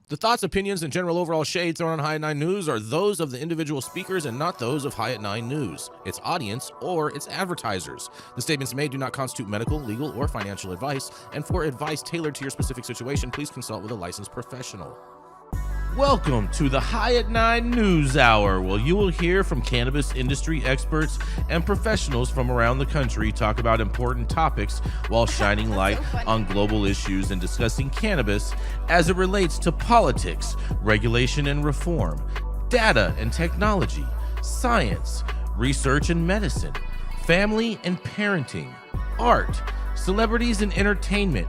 The thoughts, opinions, and general overall shade thrown on High at 9 News are those of the individual speakers and not those of High at 9 News, its audience, or its advertisers. The statements made do not constitute medical, legal, or financial advice, and for advice tailored to your specific situation, please consult with a licensed professional. Welcome to the High at 9 News Hour, where you will hear from cannabis industry experts and professionals from around the country talk about important topics while shining light on global issues and discussing cannabis as it relates to politics, regulation and reform, data and technology, science, research and medicine, family and parenting, art, celebrities and entertainment,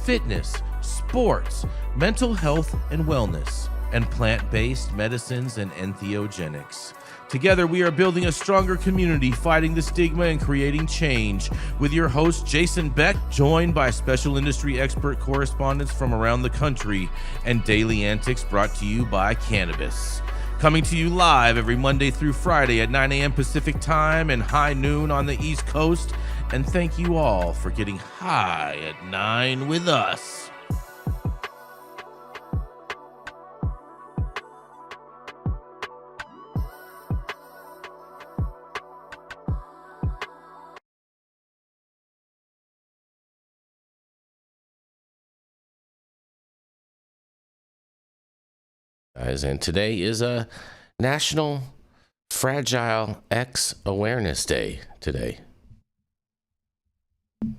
fitness, sports, mental health and wellness, and plant-based medicines and entheogenics. Together, we are building a stronger community, fighting the stigma and creating change. With your host, Jason Beck, joined by special industry expert correspondents from around the country, and daily antics brought to you by Cannabis. Coming to you live every Monday through Friday at 9 a.m. Pacific Time and high noon on the East Coast. And thank you all for getting high at 9 with us. Guys, and today is a National Fragile X Awareness Day today. I'm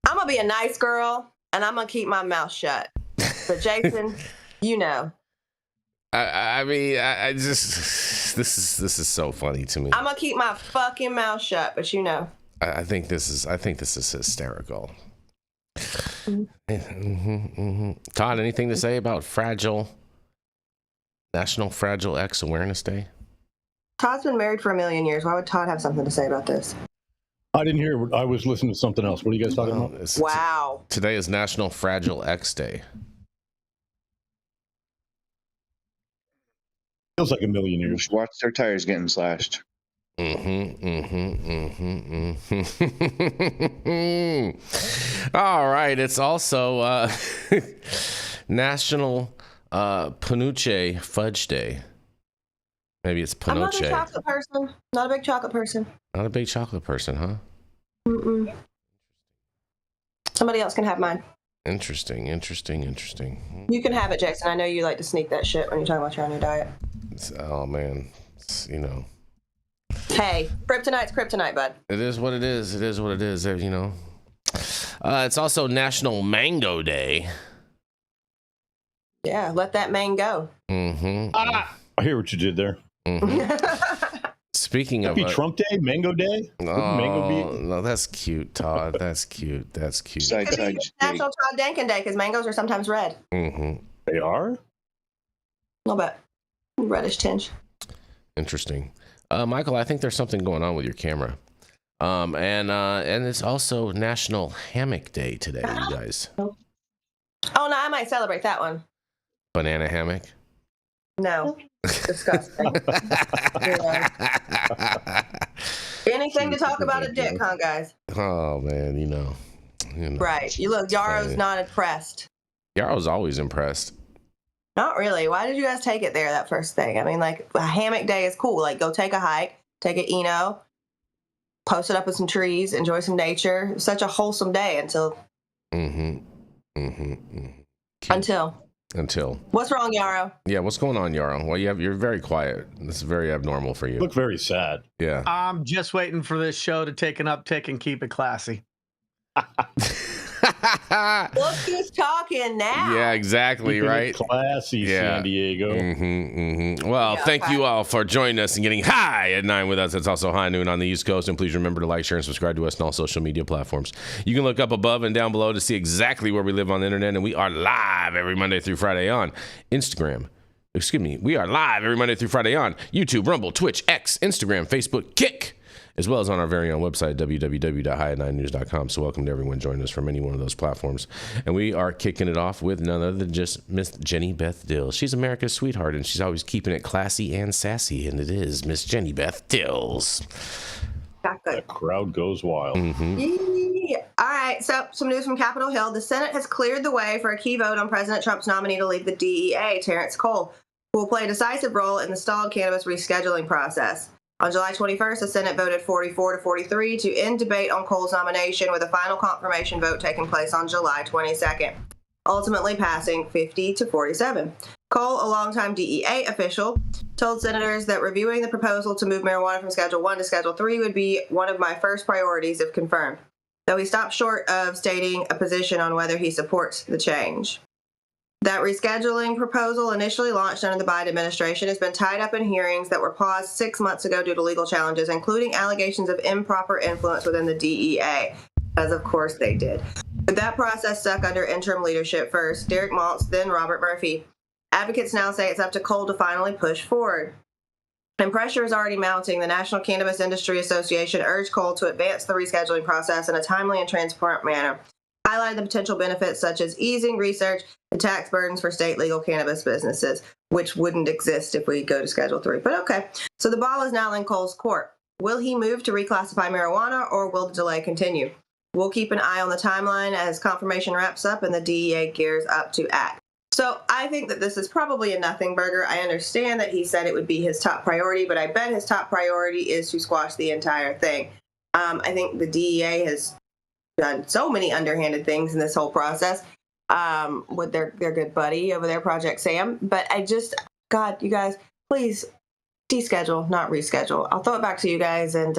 gonna be a nice girl and I'm gonna keep my mouth shut. But Jason, you know. I just this is so funny to me. I'm gonna keep my fucking mouth shut, but you know. I think this is hysterical. Todd, anything to say about National Fragile X Awareness Day? Todd's been married for 1,000,000 years. Why would Todd have something to say about this? I didn't hear. I was listening to something else. What are you guys talking about? Wow. Today is National Fragile X Day. Feels like 1,000,000 years. Watch their tires getting slashed. All right. It's also National Panuche Fudge Day. Maybe it's Panoche. I'm not a big chocolate person. Not a big chocolate person. Not a big chocolate person, huh? Mm-mm. Somebody else can have mine. Interesting. You can have it, Jason. I know you like to sneak that shit when you're talking about your new diet. Oh, man. You know. Hey, kryptonite's kryptonite, bud. It is what it is. You know. It's also National Mango Day. Yeah, let that man go. Mm-hmm. I hear what you did there. Mm-hmm. Speaking Happy of Trump Day, Mango Day. No, that's cute, Todd. That's cute. Side, It's National Todd Denkin Day because mangoes are sometimes red. Mm-hmm. They are? A little bit. Reddish tinge. Interesting. Michael, I think there's something going on with your camera. And it's also National Hammock Day today, you guys. Oh, no, I might celebrate that one. Banana hammock? No. Disgusting. Anything to talk about a dick, huh, guys? Oh, man, you know. Right. You look, Yarrow's not impressed. Yarrow's always impressed. Not really. Why did you guys take it there, that first thing? I mean, like, a hammock day is cool. Like, go take a hike, take an Eno, post it up with some trees, enjoy some nature. It was such a wholesome day until... Until. What's wrong, Yarrow? Yeah, what's going on, Yarrow? Well, you're very quiet. This is very abnormal for you. You look very sad. Yeah. I'm just waiting for this show to take an uptick and keep it classy. Look who's talking now. Yeah, exactly, Keeping right? it classy, San Diego. Well, thank you all for joining us and getting high at 9 with us. It's also high noon on the East Coast. And please remember to like, share, and subscribe to us on all social media platforms. You can look up above and down below to see exactly where we live on the internet. And we are live every Monday through Friday on Instagram. We are live every Monday through Friday on YouTube, Rumble, Twitch, X, Instagram, Facebook, Kick, as well as on our very own website, www.high9news.com. So welcome to everyone joining us from any one of those platforms. And we are kicking it off with none other than just Miss Jenny Beth Dills. She's America's sweetheart, and she's always keeping it classy and sassy, and it is Miss Jenny Beth Dills. Not good. The crowd goes wild. Mm-hmm. Yeah. All right. So, some news from Capitol Hill. The Senate has cleared the way for a key vote on President Trump's nominee to lead the DEA, Terrence Cole, who will play a decisive role in the stalled cannabis rescheduling process. On July 21st, the Senate voted 44 to 43 to end debate on Cole's nomination, with a final confirmation vote taking place on July 22nd, ultimately passing 50 to 47. Cole, a longtime DEA official, told senators that reviewing the proposal to move marijuana from Schedule 1 to Schedule 3 would be one of my first priorities if confirmed, though he stopped short of stating a position on whether he supports the change. That rescheduling proposal, initially launched under the Biden administration, has been tied up in hearings that were paused 6 months ago due to legal challenges, including allegations of improper influence within the DEA, as of course they did. With that process stuck under interim leadership, first Derek Maltz, then Robert Murphy, advocates now say it's up to Cole to finally push forward. And pressure is already mounting. The National Cannabis Industry Association urged Cole to advance the rescheduling process in a timely and transparent manner, highlighting the potential benefits such as easing research and tax burdens for state legal cannabis businesses, which wouldn't exist if we go to Schedule 3. But okay, so the ball is now in Cole's court. Will he move to reclassify marijuana, or will the delay continue? We'll keep an eye on the timeline as confirmation wraps up and the DEA gears up to act. So I think that this is probably a nothing burger. I understand that he said it would be his top priority, but I bet his top priority is to squash the entire thing. I think the DEA has done so many underhanded things in this whole process with their good buddy over there, Project Sam. But God, you guys, please deschedule, not reschedule. I'll throw it back to you guys and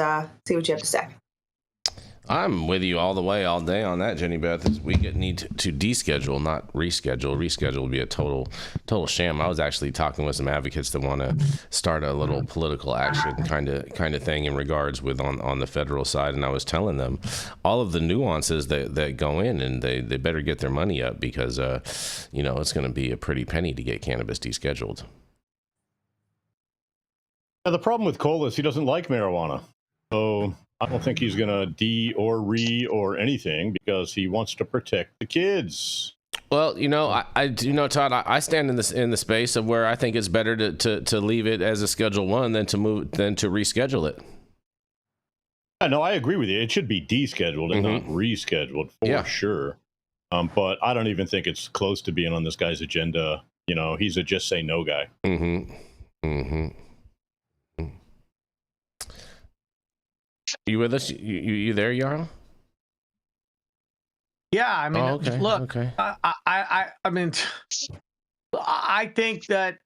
see what you have to say. I'm with you all the way, all day on that, Jenny Beth. We need to deschedule, not reschedule. Reschedule would be a total sham. I was actually talking with some advocates that want to start a little political action kind of thing in regards with on the federal side, and I was telling them all of the nuances that go in, and they better get their money up because it's going to be a pretty penny to get cannabis descheduled. Now, the problem with Cole is he doesn't like marijuana, so I don't think he's going to D or re or anything because he wants to protect the kids. Well, Todd, I stand in the space of where I think it's better to leave it as a Schedule 1 than to reschedule it. No, I agree with you. It should be descheduled and not rescheduled for sure. But I don't even think it's close to being on this guy's agenda. He's a just say no guy. You with us? You there, Yarrow? Yeah, I mean, look, okay. I mean, I think that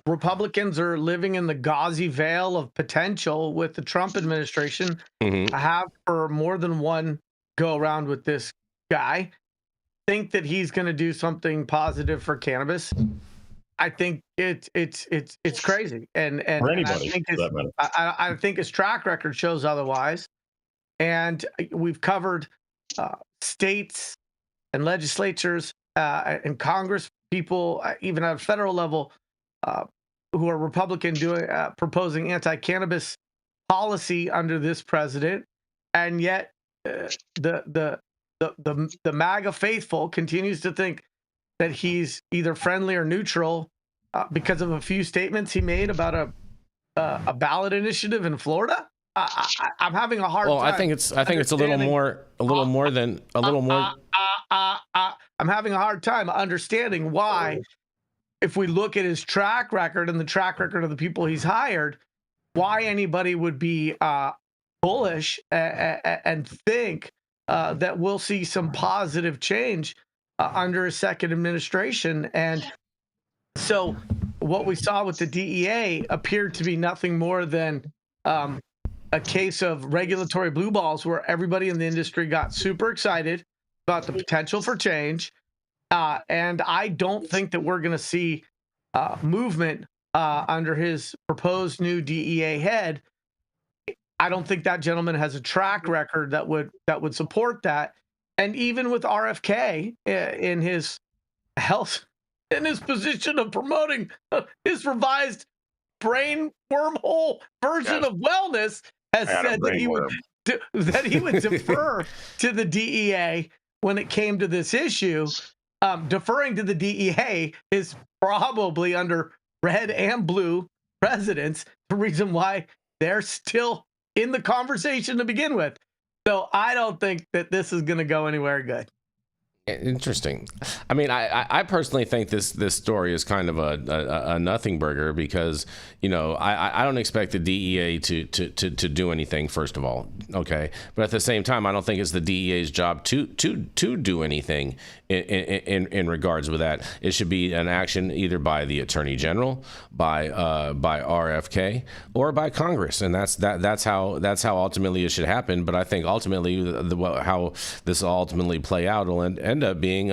Republicans are living in the gauzy veil of potential with the Trump administration. I have for more than one go around with this guy. Think that he's going to do something positive for cannabis. I think it's crazy, and for anybody, I think his track record shows otherwise. And we've covered states and legislatures and Congress people, even at a federal level, who are Republican proposing anti-cannabis policy under this president, and yet the MAGA faithful continues to think that he's either friendly or neutral because of a few statements he made about a ballot initiative in Florida. I'm having a hard time. I think it's a little more. I'm having a hard time understanding why, if we look at his track record and the track record of the people he's hired, why anybody would be bullish and think that we'll see some positive change under a second administration. And so what we saw with the DEA appeared to be nothing more than a case of regulatory blue balls, where everybody in the industry got super excited about the potential for change. And I don't think that we're going to see movement under his proposed new DEA head. I don't think that gentleman has a track record that would support that. And even with RFK in his health, in his position of promoting his revised brain wormhole version of wellness, has said that he would defer to the DEA when it came to this issue. Deferring to the DEA is probably under red and blue presidents the reason why they're still in the conversation to begin with. So I don't think that this is going to go anywhere good. Interesting. I mean, I personally think this story is kind of a nothing burger because, you know, I don't expect the DEA to do anything, first of all. Okay. But at the same time, I don't think it's the DEA's job to do anything in regards with that. It should be an action either by the Attorney General, by RFK, or by Congress. And that's how ultimately it should happen. But I think ultimately how this will ultimately play out will end up being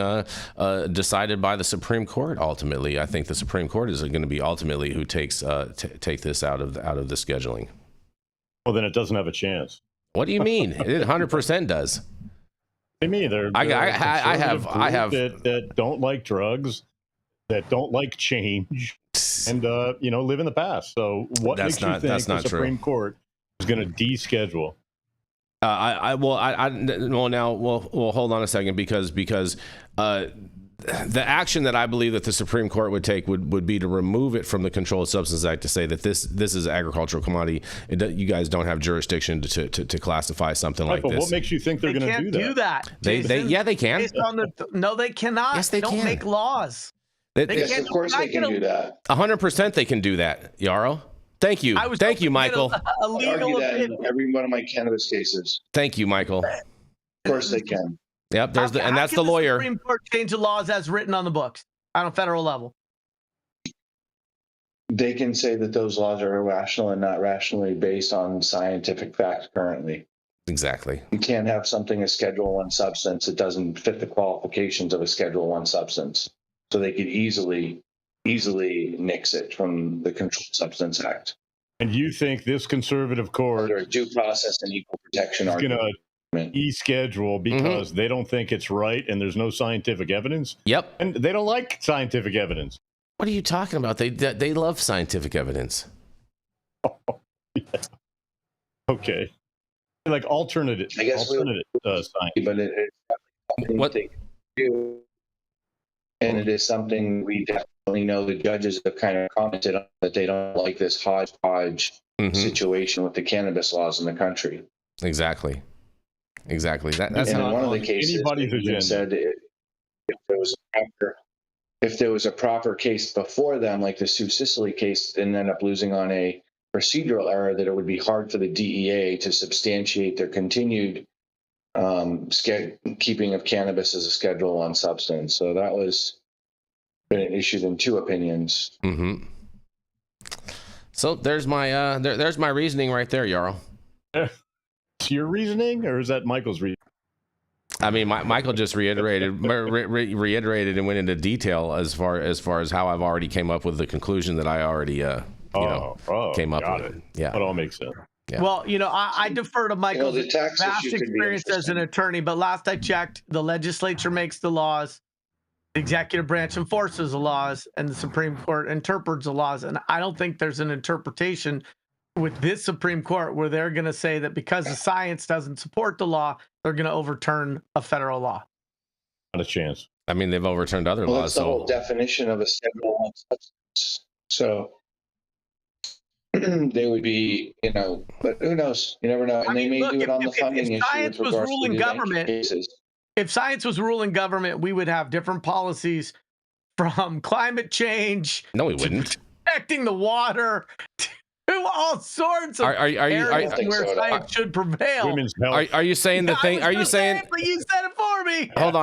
decided by the Supreme Court. Ultimately, I think the Supreme Court is going to be ultimately who take this out of the scheduling. Well, then it doesn't have a chance. What do you mean? It 100% does. I mean, I have that don't like drugs, that don't like change, and live in the past. So what makes you think the Supreme Court is going to deschedule? Hold on a second, because the action that I believe that the Supreme Court would take would be to remove it from the Controlled Substances Act, to say that this is an agricultural commodity. You guys don't have jurisdiction to classify something like this. What makes you think they're going to do that? They can. No, they cannot. Yes, they don't can. Make laws. Yes, of course they can do that. 100% they can do that, Yarrow. Thank you, Michael. I argue that in every one of my cannabis cases. Thank you, Michael. Of course they can. Yep, and that's the lawyer. The Supreme Court change the laws as written on the books on a federal level. They can say that those laws are irrational and not rationally based on scientific facts currently. Exactly. You can't have something a Schedule I substance that doesn't fit the qualifications of a Schedule I substance. So they could easily nix it from the Controlled Substance Act. And you think this conservative court under a due process and equal protection is going to deschedule because they don't think it's right and there's no scientific evidence? Yep. And they don't like scientific evidence. What are you talking about? They love scientific evidence. Oh, yeah. Okay. Like alternative science. But it's what they do. And it is something we definitely know the judges have kind of commented on, that they don't like this hodgepodge situation with the cannabis laws in the country. Exactly. That's and how in one of the cases they said if there was a proper case before them, like the Sioux Cicely case, and end up losing on a procedural error, that it would be hard for the DEA to substantiate their continued keeping of cannabis as a Schedule I substance. So that was been issued in two opinions. Mm-hmm. So there's my there's my reasoning right there, Yarrow. It's your reasoning, or is that Michael's reasoning? I mean, Michael just reiterated and went into detail as far as how I've already came up with the conclusion that I already came up with. Yeah, that all makes sense. Yeah. Well, I defer to Michael's vast experience as an attorney, but last I checked, the legislature makes the laws, the executive branch enforces the laws, and the Supreme Court interprets the laws. And I don't think there's an interpretation with this Supreme Court where they're going to say that because the science doesn't support the law, they're going to overturn a federal law. Not a chance. I mean, they've overturned other laws. That's the whole definition of a Schedule I substance. So they would be, but who knows? You never know. And they may do it on the funding issue. If science was ruling government, we would have different policies, from climate change. No, we wouldn't. Protecting the water. All sorts of areas where science should prevail. Women's health. Are you saying the thing? Are you saying? But you said it for me. Hold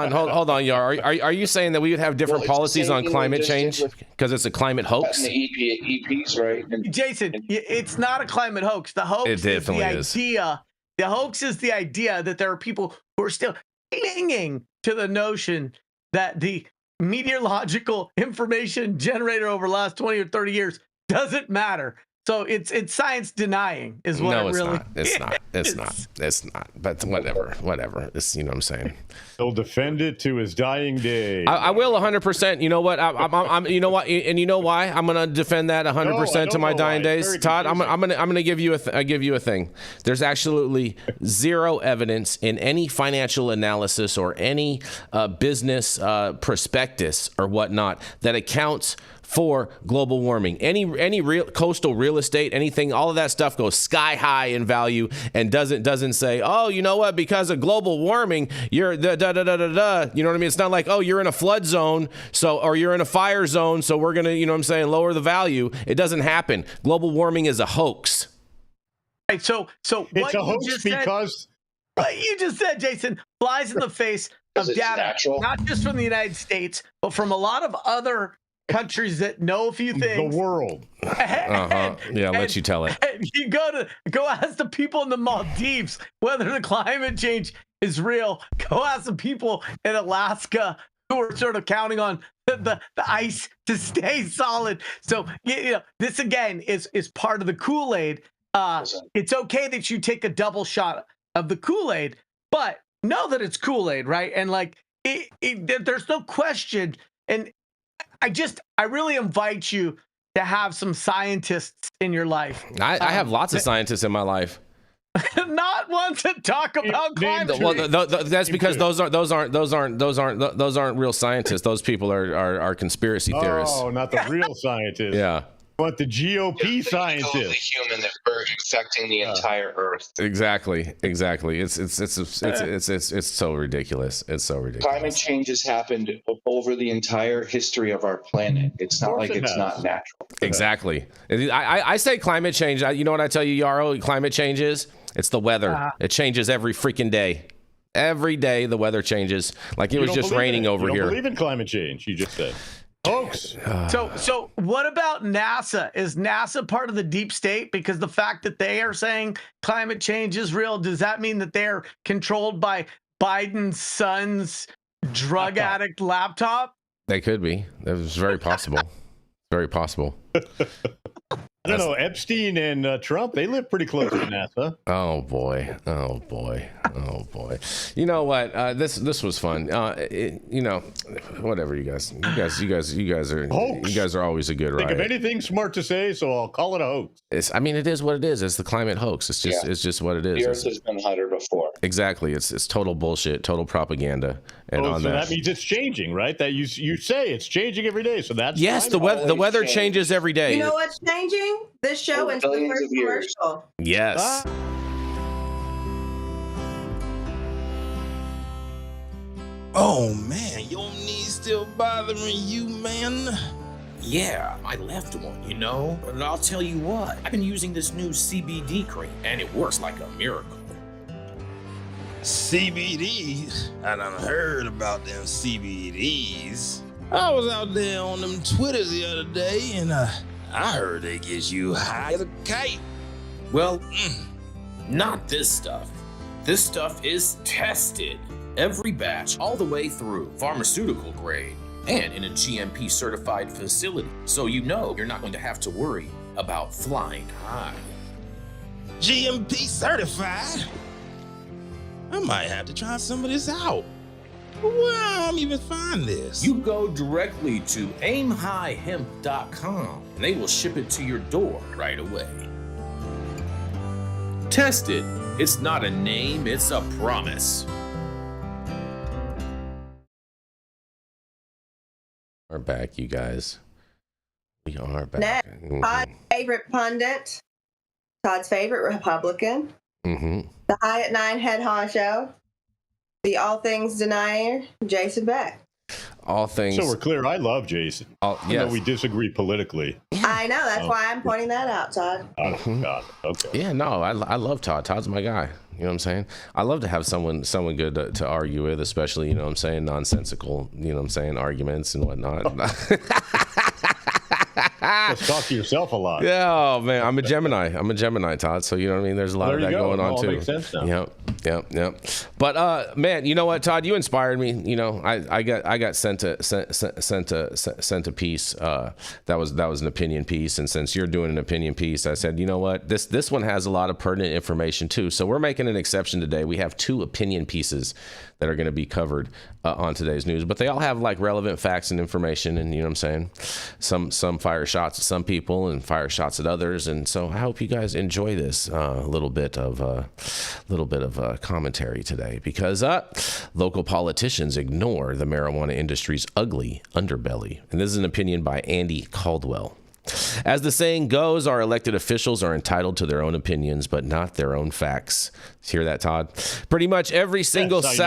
on, Yar. Are you saying that we would have different policies on climate change because it's a climate hoax? The EPs, right? Jason, it's not a climate hoax. The hoax is the idea. The hoax is the idea that there are people who are still clinging to the notion that the meteorological information generated over the last 20 or 30 years doesn't matter. So it's science denying is what it really is. It's not. But whatever. It's, what I'm saying. He'll defend it to his dying day. I will 100%. You know what? I'm you know what? And you know why? I'm going to defend that 100% to my dying days. Todd, I'm going to give you a thing. There's absolutely zero evidence in any financial analysis or any business prospectus or whatnot that accounts for global warming. Any real coastal real estate, anything, all of that stuff goes sky high in value and doesn't say, oh, you know what, because of global warming, you're you know what I mean? It's not like, oh, you're in a flood zone, or you're in a fire zone, so we're gonna, you know what I'm saying, lower the value. It doesn't happen. Global warming is a hoax. Right, so it's a hoax because what you just said, Jason, flies in the face of data, not just from the United States, but from a lot of other countries that know a few things. The world. Yeah, I'll let you tell it. And you go ask the people in the Maldives whether the climate change is real. Go ask the people in Alaska who are sort of counting on the ice to stay solid. So, you know, this again is part of the Kool-Aid. It's okay that you take a double shot of the Kool-Aid, but know that it's Kool-Aid, right? And like, there's no question. And I really invite you to have some scientists in your life. I have lots of scientists in my life. Not one to talk about climate change. Well, that's because those aren't real scientists. Those people are conspiracy theorists. Oh, not the real scientists. Yeah. But the GOP scientists. The human that are affecting the entire Earth. Exactly. It's so ridiculous. It's so ridiculous. Climate change has happened over the entire history of our planet. It's not like it's not natural. Exactly. I say climate change. You know what I tell you, Yarrow? Climate change is? It's the weather. It changes every freaking day. Every day the weather changes. Like it was just raining over here. You don't believe in climate change, you just said. Folks. So what about NASA? Is NASA part of the deep state? Because the fact that they are saying climate change is real, does that mean that they're controlled by Biden's son's drug addict laptop? They could be. That was very possible. Very possible. I don't know. Epstein and Trump, they live pretty close to NASA. Oh boy. You know what? This was fun. You know, whatever you guys are always a good ride. Think of anything smart to say, so I'll call it a hoax. It is what it is. It's the climate hoax. It's just what it is. The Earth has been hotter before. Exactly. It's total bullshit, total propaganda. And so that means it's changing, right? That you say it's changing every day. So that's the weather changes every day. You know what's changing? This show into the first commercial. Yes. Oh man, your knees still bothering you, man? Yeah, my left one, you know? But I'll tell you what, I've been using this new CBD cream, and it works like a miracle. CBDs? I done heard about them CBDs. I was out there on them Twitters the other day, and I heard they get you high as a kite. Well, not this stuff. This stuff is tested. Every batch, all the way through, pharmaceutical grade, and in a GMP certified facility. So you know you're not going to have to worry about flying high. GMP certified? I might have to try some of this out. Where do I even find this? You go directly to aimhighhemp.com and they will ship it to your door right away. Test it. It's not a name, it's a promise. We're back, you guys. We are back. Next, Todd's favorite pundit, Todd's favorite Republican, the High at 9 head honcho, the All Things Denier, Jason Beck. All things. So we're clear. I love Jason. Yes. Though we disagree politically. I know. That's why I'm pointing that out, Todd. Oh, God. Okay. Yeah, no, I love Todd. Todd's my guy. You know what I'm saying? I love to have someone good to argue with, especially, you know what I'm saying, nonsensical, you know what I'm saying, arguments and whatnot. Just talk to yourself a lot. Yeah, oh, man, I'm a Gemini, Todd. So, you know what I mean? There's a lot of that going on, too. Makes sense now. Yep. But, man, you know what, Todd? You inspired me. You know, I got sent a piece. That was an opinion piece. And since you're doing an opinion piece, I said, you know what? This one has a lot of pertinent information, too. So we're making an exception today. We have 2 opinion pieces that are going to be covered on today's news, but they all have like relevant facts and information, and you know what I'm saying, some fire shots at some people and fire shots at others, and so I hope you guys enjoy this little bit of commentary today because local politicians ignore the marijuana industry's ugly underbelly. And this is an opinion by Andy Caldwell. As the saying goes, our elected officials are entitled to their own opinions, but not their own facts. Hear that, Todd? Pretty much every single That's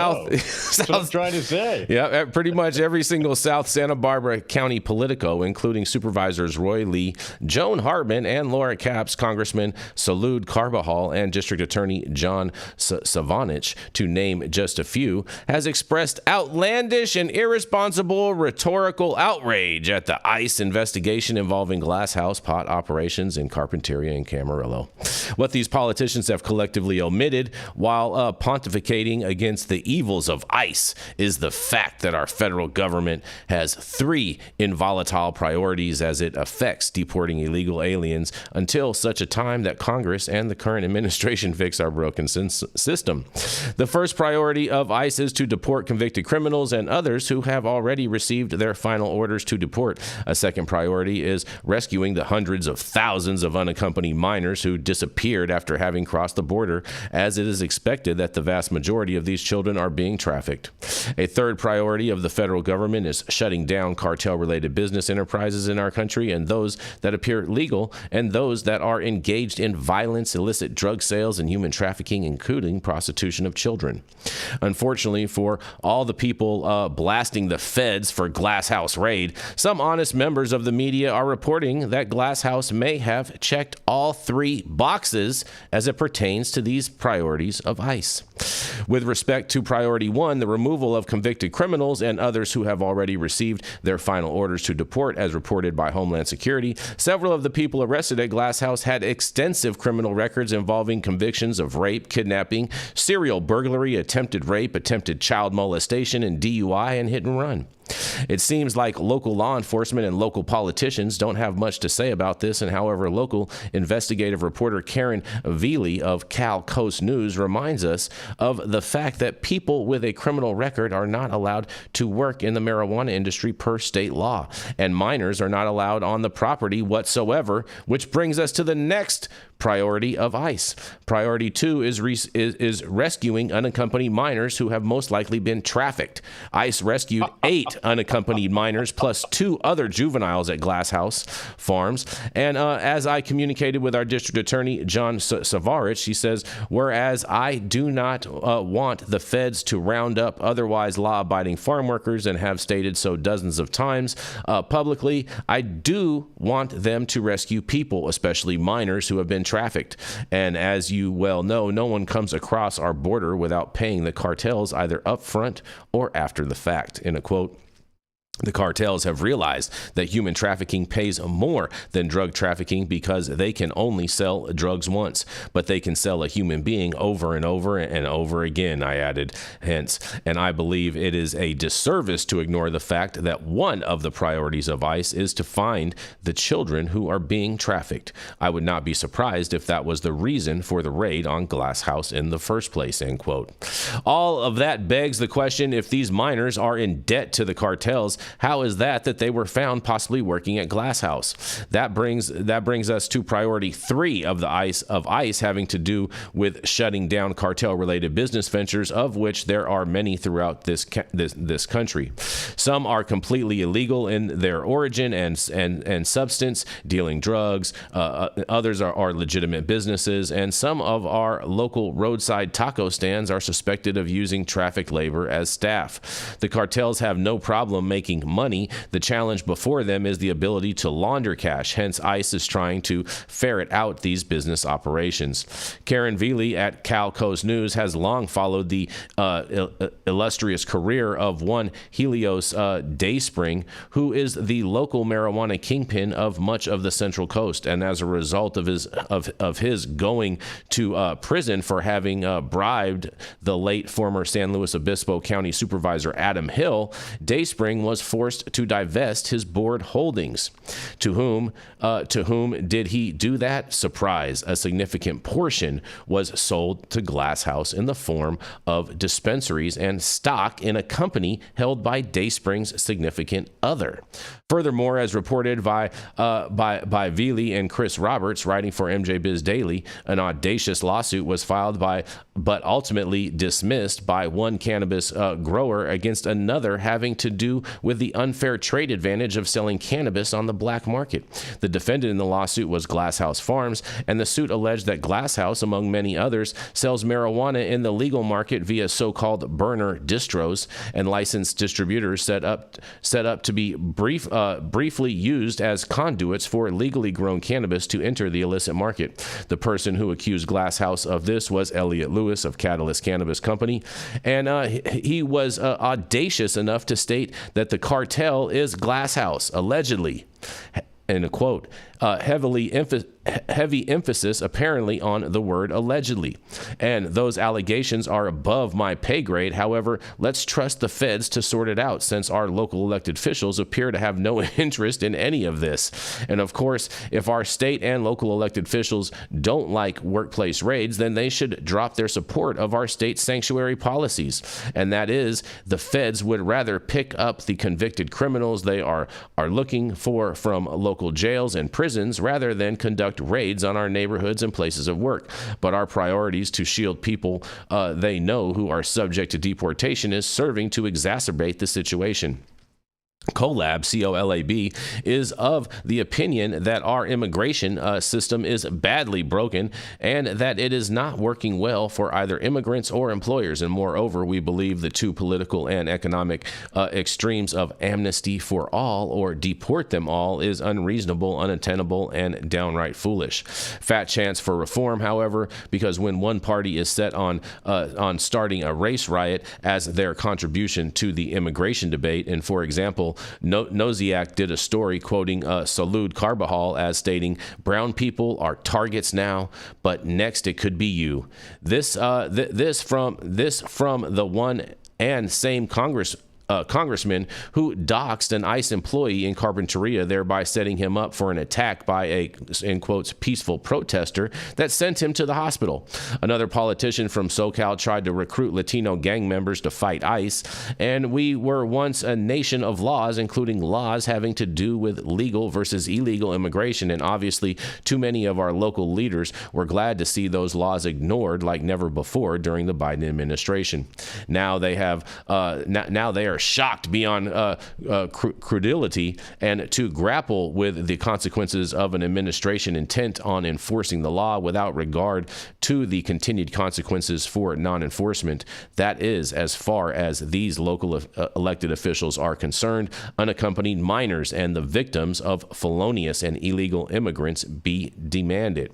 what I'm trying to say. Yeah, pretty much every single South Santa Barbara County Politico, including Supervisors Roy Lee, Joan Hartman, and Laura Capps, Congressman Salud Carbajal, and District Attorney John Savanich, to name just a few, has expressed outlandish and irresponsible rhetorical outrage at the ICE investigation involving glass house pot operations in Carpinteria and Camarillo. What these politicians have collectively omitted while pontificating against the evils of ICE is the fact that our federal government has 3 involatile priorities as it affects deporting illegal aliens until such a time that Congress and the current administration fix our broken system. The first priority of ICE is to deport convicted criminals and others who have already received their final orders to deport. A second priority is rescuing the hundreds of thousands of unaccompanied minors who disappeared after having crossed the border, as it is expected that the vast majority of these children are being trafficked. A third priority of the federal government is shutting down cartel-related business enterprises in our country, and those that appear legal and those that are engaged in violence, illicit drug sales, and human trafficking, including prostitution of children. Unfortunately for all the people blasting the feds for Glass House raid, some honest members of the media are reporting that Glass House may have checked all 3 boxes as it pertains to these priorities of ICE. With respect to priority 1, the removal of convicted criminals and others who have already received their final orders to deport, as reported by Homeland Security, several of the people arrested at Glass House had extensive criminal records involving convictions of rape, kidnapping, serial burglary, attempted rape, attempted child molestation, and DUI and hit and run. It seems like local law enforcement and local politicians don't have much to say about this, and however, local investigative reporter Karen Veely of Cal Coast News reminds us of the fact that people with a criminal record are not allowed to work in the marijuana industry per state law, and minors are not allowed on the property whatsoever, which brings us to the next priority of ICE. Priority 2 is rescuing unaccompanied minors who have most likely been trafficked. ICE rescued 8 unaccompanied minors plus 2 other juveniles at Glass House Farms. And as I communicated with our district attorney, John Savarich, he says, whereas I do not want the feds to round up otherwise law-abiding farm workers and have stated so dozens of times publicly, I do want them to rescue people, especially minors who have been trafficked. And as you well know, no one comes across our border without paying the cartels either up front or after the fact. In a quote, the cartels have realized that human trafficking pays more than drug trafficking because they can only sell drugs once, but they can sell a human being over and over and over again, I added, hence. And I believe it is a disservice to ignore the fact that one of the priorities of ICE is to find the children who are being trafficked. I would not be surprised if that was the reason for the raid on Glass House in the first place, end quote. All of that begs the question, if these minors are in debt to the cartels, how is that they were found possibly working at Glass House? That brings us to priority 3 of the ICE having to do with shutting down cartel-related business ventures, of which there are many throughout this country. Some are completely illegal in their origin and substance, dealing drugs. Others are legitimate businesses, and some of our local roadside taco stands are suspected of using traffic labor as staff. The cartels have no problem making money. The challenge before them is the ability to launder cash. Hence, ICE is trying to ferret out these business operations. Karen Veely at Cal Coast News has long followed the illustrious career of one Helios Dayspring, who is the local marijuana kingpin of much of the Central Coast. And as a result of his going to prison for having bribed the late former San Luis Obispo County Supervisor Adam Hill, Dayspring was forced to divest his board holdings. To whom did he do that? Surprise. A significant portion was sold to Glass House in the form of dispensaries and stock in a company held by Dayspring's significant other. Furthermore, as reported by Veely and Chris Roberts, writing for MJ Biz Daily, an audacious lawsuit was filed but ultimately dismissed by one cannabis grower against another, having to do with the unfair trade advantage of selling cannabis on the black market. The defendant in the lawsuit was Glass House Farms, and the suit alleged that Glass House, among many others, sells marijuana in the legal market via so-called burner distros and licensed distributors set up to be briefly used as conduits for legally grown cannabis to enter the illicit market. The person who accused Glass House of this was Elliot Lewis of Catalyst Cannabis Company, and he was audacious enough to state that the cartel is Glass House, allegedly. In a quote, heavy emphasis apparently on the word allegedly. And those allegations are above my pay grade. However, let's trust the feds to sort it out, since our local elected officials appear to have no interest in any of this. And of course, if our state and local elected officials don't like workplace raids, then they should drop their support of our state sanctuary policies. And that is, the feds would rather pick up the convicted criminals they are looking for from local jails and prisons rather than conduct raids on our neighborhoods and places of work. But our priorities to shield people they know who are subject to deportation is serving to exacerbate the situation. COLAB, C-O-L-A-B, is of the opinion that our immigration system is badly broken and that it is not working well for either immigrants or employers. And moreover, we believe the two political and economic extremes of amnesty for all or deport them all is unreasonable, unattainable, and downright foolish. Fat chance for reform, however, because when one party is set on starting a race riot as their contribution to the immigration debate, and for example, Noziak did a story quoting Salud Carbajal as stating, "Brown people are targets now, but next it could be you." This from the one and same congressman who doxed an ICE employee in Carpinteria, thereby setting him up for an attack by a, in quotes, peaceful protester that sent him to the hospital. Another politician from SoCal tried to recruit Latino gang members to fight ICE, and we were once a nation of laws, including laws having to do with legal versus illegal immigration, and obviously too many of our local leaders were glad to see those laws ignored like never before during the Biden administration. Now they have now they are shocked beyond credulity, and to grapple with the consequences of an administration intent on enforcing the law without regard to the continued consequences for non-enforcement. That is, as far as these local elected officials are concerned, unaccompanied minors and the victims of felonious and illegal immigrants be demanded.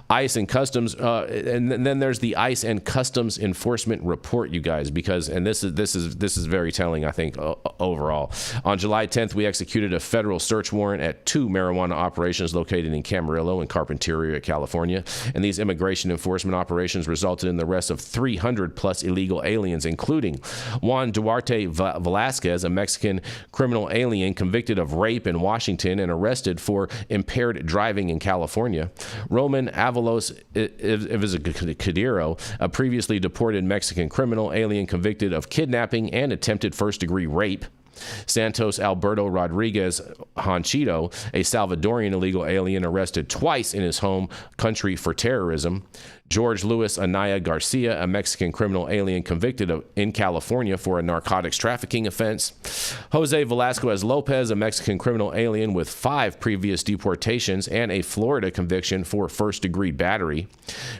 ICE and Customs, and then there's the ICE and Customs Enforcement Report, you guys, because, and this is very telling, I think, overall. On July 10th, we executed a federal search warrant at 2 marijuana operations located in Camarillo and Carpinteria, California. And these immigration enforcement operations resulted in the arrest of 300 plus illegal aliens, including Juan Duarte Velasquez, a Mexican criminal alien convicted of rape in Washington and arrested for impaired driving in California. Roman Avalos Cadero, a previously deported Mexican criminal alien convicted of kidnapping and attempted first-degree rape. Santos Alberto Rodriguez Hanchito, a Salvadorian illegal alien arrested twice in his home country for terrorism. George Luis Anaya Garcia, a Mexican criminal alien convicted in California for a narcotics trafficking offense. Jose Velasquez Lopez, a Mexican criminal alien with 5 previous deportations and a Florida conviction for first-degree battery.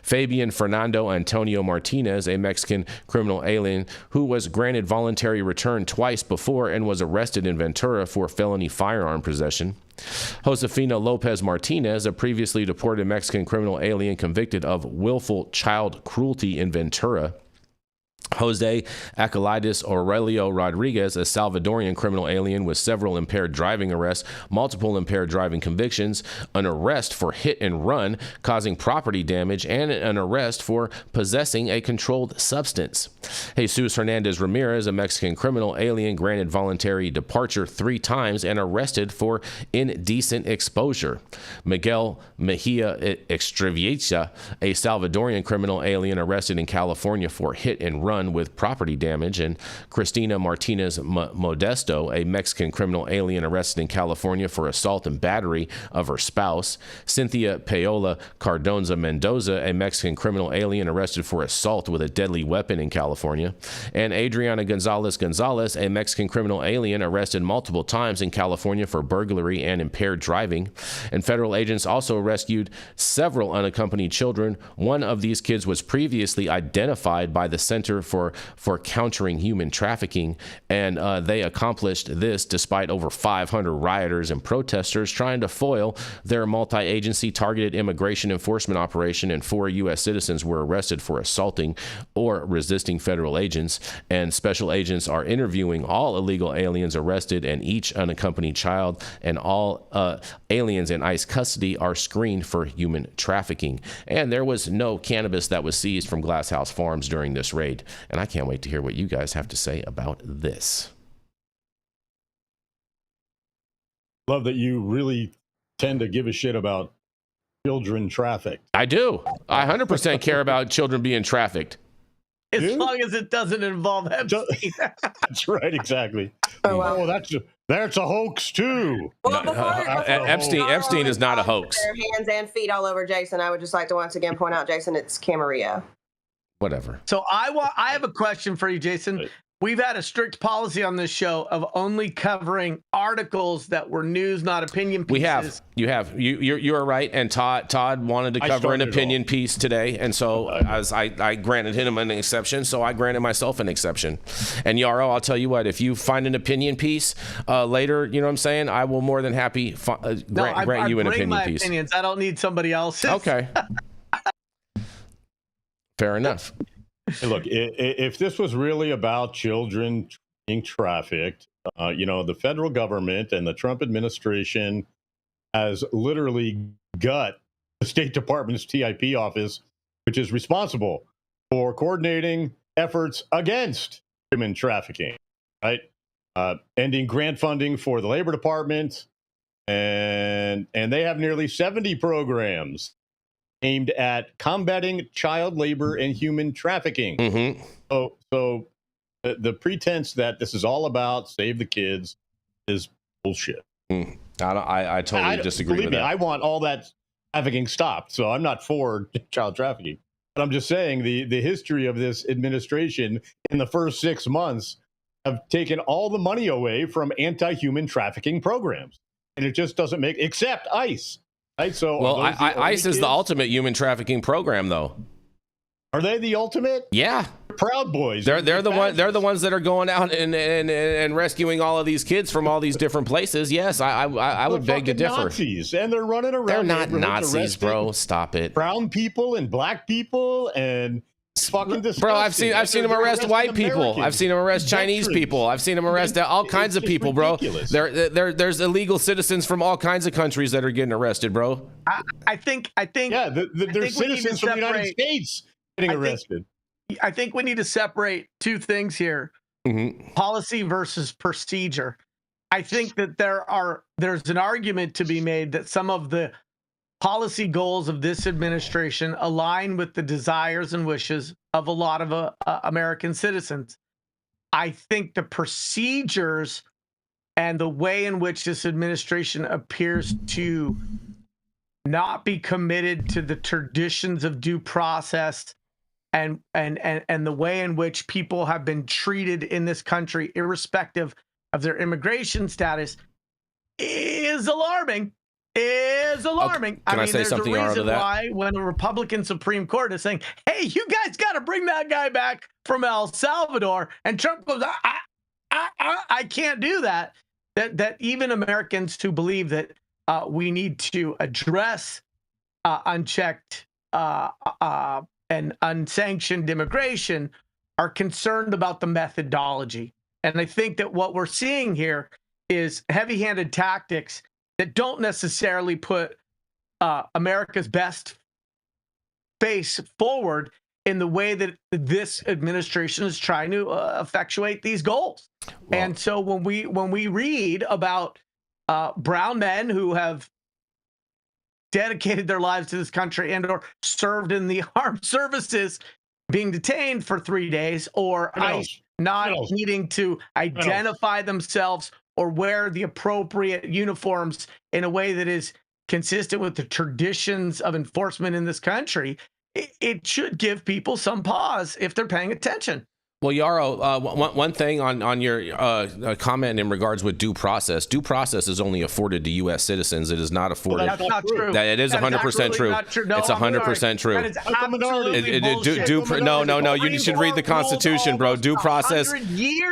Fabian Fernando Antonio Martinez, a Mexican criminal alien who was granted voluntary return twice before and was arrested in Ventura for felony firearm possession. Josefina Lopez Martinez, a previously deported Mexican criminal alien convicted of willful child cruelty in Ventura. Jose Acalides Aurelio Rodriguez, a Salvadorian criminal alien with several impaired driving arrests, multiple impaired driving convictions, an arrest for hit and run causing property damage, and an arrest for possessing a controlled substance. Jesus Hernandez Ramirez, a Mexican criminal alien, granted voluntary departure 3 times and arrested for indecent exposure. Miguel Mejia Extreviesa, a Salvadorian criminal alien, arrested in California for hit and run with property damage, and Cristina Martinez Modesto, a Mexican criminal alien, arrested in California for assault and battery of her spouse. Cynthia Paola Cardonza Mendoza, a Mexican criminal alien, arrested for assault with a deadly weapon in California. And Adriana Gonzalez Gonzalez, a Mexican criminal alien, arrested multiple times in California for burglary and impaired driving. And federal agents also rescued several unaccompanied children. One of these kids was previously identified by the Center for Countering Human Trafficking, and they accomplished this despite over 500 rioters and protesters trying to foil their multi-agency targeted immigration enforcement operation, and 4 U.S. citizens were arrested for assaulting or resisting federal agents, and special agents are interviewing all illegal aliens arrested and each unaccompanied child, and all aliens in ICE custody are screened for human trafficking. And there was no cannabis that was seized from Glass House Farms during this raid. And I can't wait to hear what you guys have to say about this. Love that you really tend to give a shit about children trafficked. I do. I 100% care about children being trafficked. As long as it doesn't involve Epstein. That's right, exactly. Oh, that's a hoax too. Well, before Epstein is not a hoax. Their hands and feet all over Jason. I would just like to once again point out, Jason, it's Camarillo. Whatever. So I have a question for you, Jason. We've had a strict policy on this show of only covering articles that were news, not opinion pieces. We have. You are right. And Todd wanted to cover an opinion piece today, and so as I granted him an exception, so I granted myself an exception. And Yarrow, I'll tell you what, if you find an opinion piece later, you know what I'm saying, I will more than happy grant you an opinion piece. Opinions. I don't need somebody else's. Okay. Fair enough. Hey, look, if this was really about children being trafficked, the federal government and the Trump administration has literally gut the State Department's TIP office, which is responsible for coordinating efforts against human trafficking, right? Ending grant funding for the Labor Department, and they have nearly 70 programs aimed at combating child labor and human trafficking. Mm-hmm. So the pretense that this is all about save the kids is bullshit. I totally disagree with that. I want all that trafficking stopped, so I'm not for child trafficking. But I'm just saying the history of this administration in the first 6 months have taken all the money away from anti-human trafficking programs. And it just doesn't make, except ICE. Right, so ICE is the ultimate human trafficking program, though. Are they the ultimate? Yeah, Proud Boys. They're the ones that are going out and rescuing all of these kids from all these different places. Yes, I would beg to differ. Nazis, and they're running around. They're not Nazis, bro. Stop it. Brown people and black people and fucking disgusting. Bro, I've seen them arrest white people. I've seen them arrest Chinese people. I've seen them arrest all kinds of people, bro. There's illegal citizens from all kinds of countries that are getting arrested, bro. I think. Yeah, there's citizens from the United States getting arrested. I think we need to separate two things here: policy versus procedure. I think that there's an argument to be made that some of the policy goals of this administration align with the desires and wishes of a lot of American citizens. I think the procedures and the way in which this administration appears to not be committed to the traditions of due process and the way in which people have been treated in this country, irrespective of their immigration status, is alarming. Can I say something there's a reason to that? why when the Republican Supreme Court is saying, hey, you guys got to bring that guy back from El Salvador, and Trump goes, I can't do that. That even Americans who believe that we need to address unchecked and unsanctioned immigration are concerned about the methodology. And I think that what we're seeing here is heavy-handed tactics that don't necessarily put America's best face forward in the way that this administration is trying to effectuate these goals. Well, and so when we read about brown men who have dedicated their lives to this country and or served in the armed services being detained for 3 days, or ICE not needing to identify themselves or wear the appropriate uniforms in a way that is consistent with the traditions of enforcement in this country, it should give people some pause if they're paying attention. Well, Yarrow, one thing on your comment in regards with due process. Due process is only afforded to U.S. citizens. It is not afforded. Well, that's not true. That it is 100% true. No, it's 100% true. That is absolutely bullshit. No. You should read the Constitution, bro. Due process.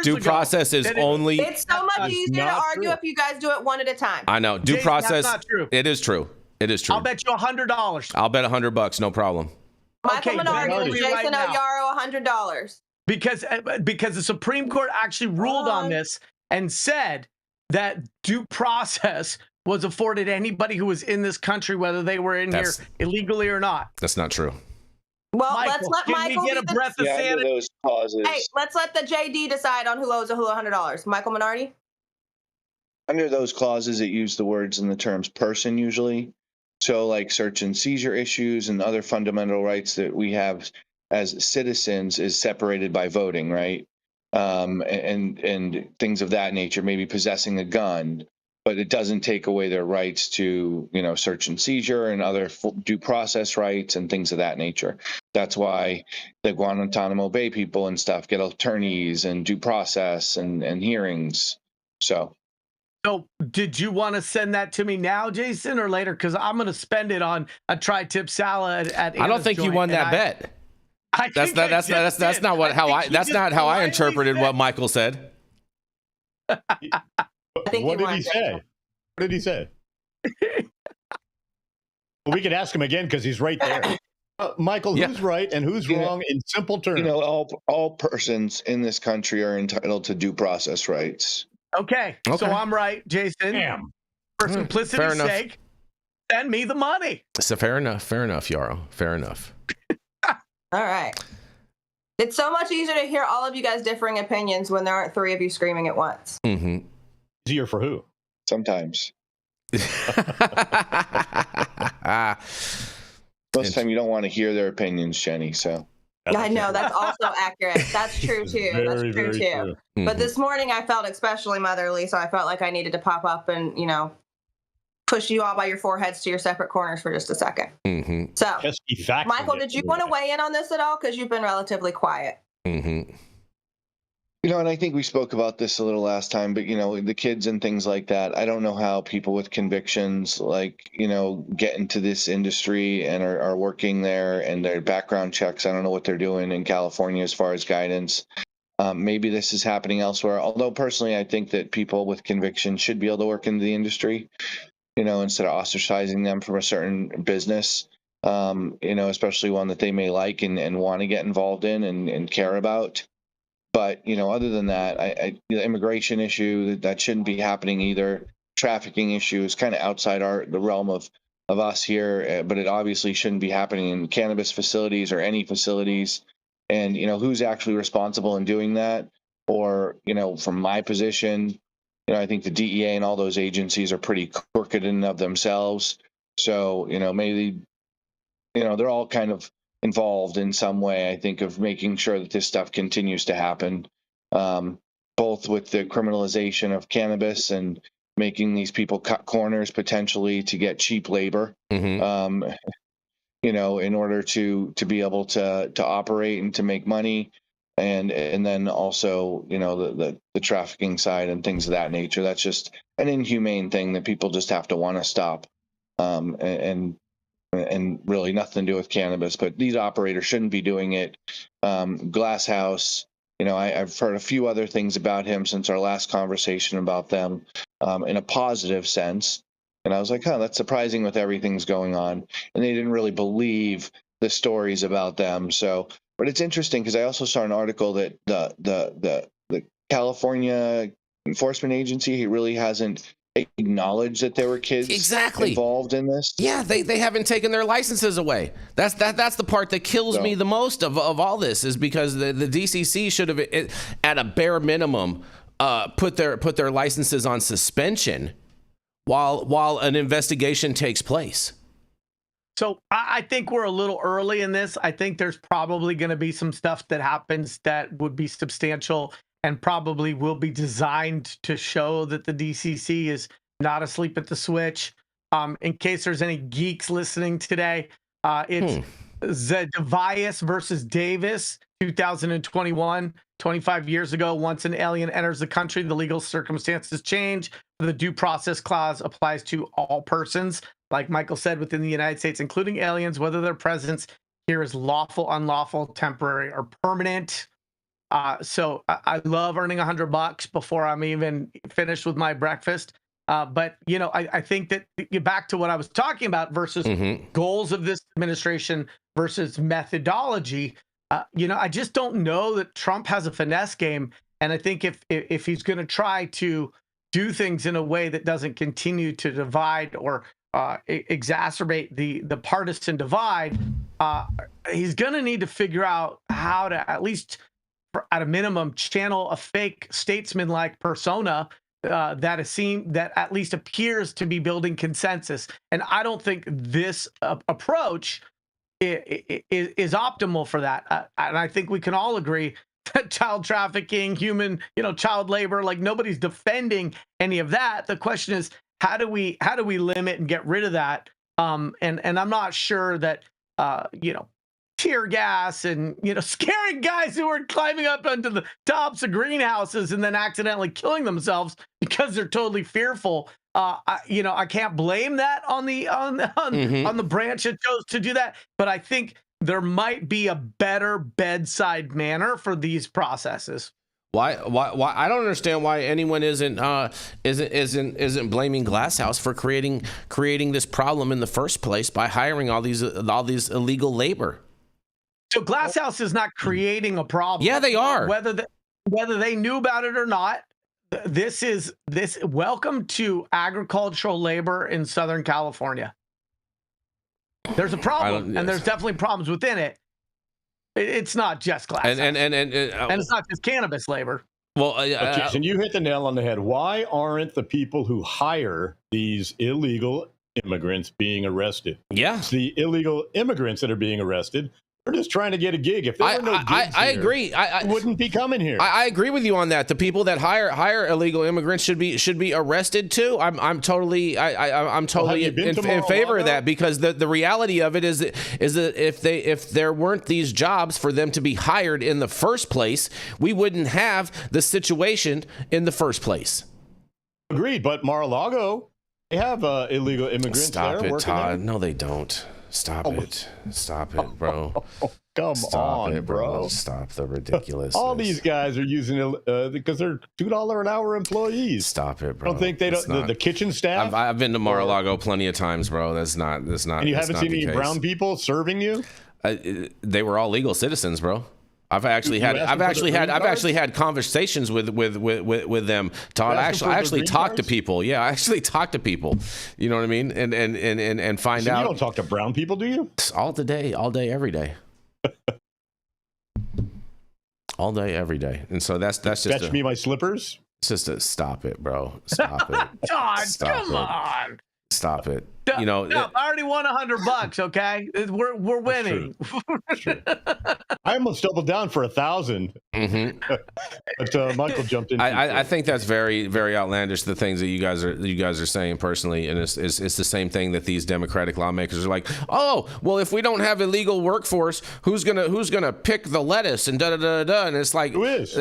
Due process is only. It's so much easier to argue if you guys do it one at a time. I know. Due process. That's not true. It is true. It is true. I'll bet you $100. I'll bet $100. No problem. Michael Minardi, Jason O'Yarrow, $100. Because the Supreme Court actually ruled on this and said that due process was afforded anybody who was in this country, whether they were in here illegally or not. That's not true. Well, let's let Michael get a breath of sanity. Those clauses. Hey, let's let the JD decide on who owes who $100. Michael Minardi? Under those clauses, it used the words and the terms person usually. So like search and seizure issues and other fundamental rights that we have as citizens is separated by voting, right? And things of that nature, maybe possessing a gun, but it doesn't take away their rights to, search and seizure and other due process rights and things of that nature. That's why the Guantanamo Bay people and stuff get attorneys and due process and hearings. So did you want to send that to me now, Jason, or later? Because I'm going to spend it on a tri-tip salad at I don't think you won that bet. That's not how I interpreted what Michael said. What did he say? What did he say? Well, we could ask him again because he's right there. Michael, who's right and who's wrong in simple terms? All persons in this country are entitled to due process rights. Okay. So I'm right, Jason. Damn. For simplicity's sake, send me the money. So fair enough, Yarrow. Fair enough. All right. It's so much easier to hear all of you guys' differing opinions when there aren't three of you screaming at once. Mm-hmm. Easier for who? Sometimes. Most of the time you don't want to hear their opinions, Jenny, so. I know, that's also accurate. That's true, too. That's true, too. Mm-hmm. But this morning I felt especially motherly, so I felt like I needed to pop up and, push you all by your foreheads to your separate corners for just a second. Mm-hmm. So, Michael, did you want to weigh in on this at all? Because you've been relatively quiet. Mm-hmm. And I think we spoke about this a little last time, but, the kids and things like that, I don't know how people with convictions, get into this industry and are working there and their background checks. I don't know what they're doing in California as far as guidance. Maybe this is happening elsewhere. Although personally, I think that people with convictions should be able to work in the industry, instead of ostracizing them from a certain business, especially one that they may like and want to get involved in and care about. But, other than that, the immigration issue, that shouldn't be happening either. Trafficking issue is kind of outside the realm of us here, but it obviously shouldn't be happening in cannabis facilities or any facilities. And, who's actually responsible in doing that? Or, from my position, I think the DEA and all those agencies are pretty crooked in and of themselves. So, maybe, they're all kind of involved in some way, I think, of making sure that this stuff continues to happen, both with the criminalization of cannabis and making these people cut corners potentially to get cheap labor, Mm-hmm. In order to be able to operate and to make money. And then also, the trafficking side and things of that nature. That's just an inhumane thing that people just have to want to stop. And really nothing to do with cannabis, but these operators shouldn't be doing it. Glass House, I've heard a few other things about him since our last conversation about them, in a positive sense. And I was like, that's surprising with everything's going on. And they didn't really believe the stories about them. So But it's interesting because I also saw an article that the California Enforcement Agency really hasn't acknowledged that there were kids involved in this. Yeah, they haven't taken their licenses away. That's the part that kills me the most of all this, is because the DCC should have, at a bare minimum, put their licenses on suspension while an investigation takes place. So I think we're a little early in this. I think there's probably going to be some stuff that happens that would be substantial and probably will be designed to show that the DCC is not asleep at the switch. In case there's any geeks listening today, it's Zedvius versus Davis, 2021, 25 years ago. Once an alien enters the country, the legal circumstances change. The due process clause applies to all persons, like Michael said, within the United States, including aliens, whether their presence here is lawful, unlawful, temporary, or permanent. So I love earning $100 before I'm even finished with my breakfast. But, you know, I think that you back to what I was talking about versus goals of this administration versus methodology. You know, I just don't know that Trump has a finesse game. And I think if he's going to try to do things in a way that doesn't continue to divide or exacerbate the partisan divide, he's going to need to figure out how to, at least at a minimum, channel a fake statesman-like persona that at least appears to be building consensus. And I don't think this approach is optimal for that. And I think we can all agree that child trafficking, child labor, like nobody's defending any of that. The question is, how do we limit and get rid of that? And I'm not sure that tear gas and scaring guys who are climbing up onto the tops of greenhouses and then accidentally killing themselves because they're totally fearful. I can't blame that on the branch that chose to do that, but I think there might be a better bedside manner for these processes. Why? I don't understand why anyone isn't blaming Glasshouse for creating this problem in the first place by hiring all these illegal labor. So Glasshouse is not creating a problem. Yeah, they are. Whether they knew about it or not, this welcome to agricultural labor in Southern California. There's a problem, and there's definitely problems within it. It's not just Glasshouse, and it's not just cannabis labor. Well, Jason, you hit the nail on the head. Why aren't the people who hire these illegal immigrants being arrested? Yeah, it's the illegal immigrants that are being arrested. They're just trying to get a gig. If there were no gigs I here, agree. I wouldn't be coming here. I agree with you on that. The people that hire illegal immigrants should be arrested too. I'm totally in favor of that, because the reality of it is that if there weren't these jobs for them to be hired in the first place, we wouldn't have the situation in the first place. Agreed, but Mar-a-Lago, they have illegal immigrants. Stop there it, Todd. there. No, they don't. Stop it, bro. Come Stop on, it, bro. Stop the ridiculousness. All these guys are using it because they're $2 an hour employees. Stop it, bro. Don't think they don't. The kitchen staff. I've been to Mar-a-Lago plenty of times, bro. That's not. And you haven't seen any brown people serving you? They were all legal citizens, bro. I've actually had conversations with them, Todd. I actually talk to people. Yeah, I actually talk to people. You know what I mean? And find out. You don't talk to brown people, do you? All day, every day. All day, every day. And so that's just fetch me my slippers. It's just a stop it, bro. Stop it. Todd, come on. Stop it. No, I already won $100. Okay, we're winning. That's true. I almost doubled down for 1,000. But Michael jumped in. I think that's very, very outlandish. The things that you guys are saying personally, and it's the same thing that these Democratic lawmakers are like. Oh, well, if we don't have illegal workforce, who's gonna pick the lettuce and da da da da? And it's like, who is?